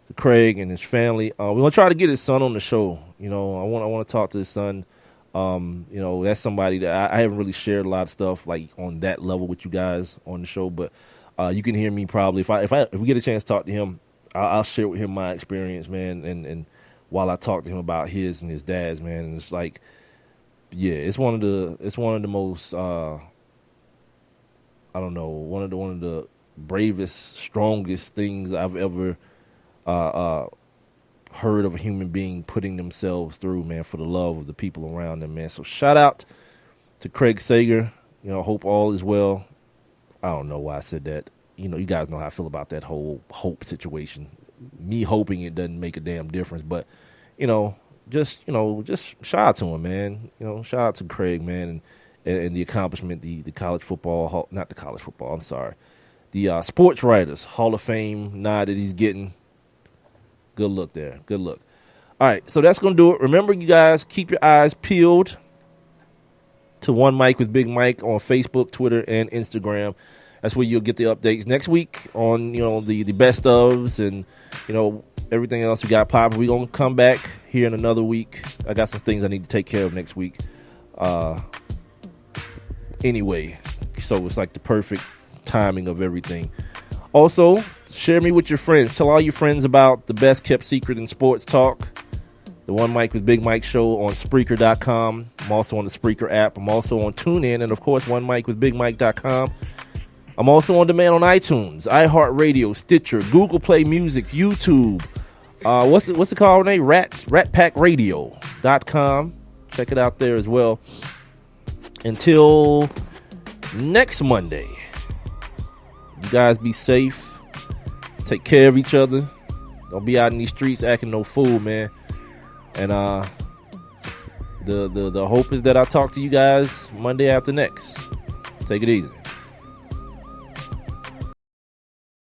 to Craig and his family. We're gonna try to get his son on the show. You know, I want to talk to his son. You know, that's somebody that I haven't really shared a lot of stuff like on that level with you guys on the show, but you can hear me probably if we get a chance to talk to him. I'll share with him my experience, man, and while I talk to him about his and his dad's, man, and it's like, yeah, it's one of the most I don't know, one of the bravest, strongest things I've ever heard of a human being putting themselves through, man, for the love of the people around them, man. So shout out To Craig Sager, hope all is well. I don't know why I said that. You guys know how I feel about that whole hope situation. Me hoping it doesn't make a damn difference, but just shout out to him, man. Shout out to Craig, man, and the accomplishment, the college football, not the college football. I'm sorry, the sports writers Hall of Fame nod that he's getting. Good look there. Good look. All right, so that's gonna do it. Remember, you guys, keep your eyes peeled to One Mic with Big Mike on Facebook, Twitter, and Instagram. That's where you'll get the updates next week on, the best ofs and, everything else we got popping. We're going to come back here in another week. I got some things I need to take care of next week. Anyway, so it's like the perfect timing of everything. Also, share me with your friends. Tell all your friends about the best kept secret in sports talk. The One Mic with Big Mike show on Spreaker.com. I'm also on the Spreaker app. I'm also on TuneIn. And, of course, OneMicWithBigMike.com. I'm also on demand on iTunes, iHeartRadio, Stitcher, Google Play Music, YouTube. What's it called, Renee? RatPackRadio.com. Check it out there as well. Until next Monday, you guys be safe. Take care of each other. Don't be out in these streets acting no fool, man. And the hope is that I talk to you guys Monday after next. Take it easy.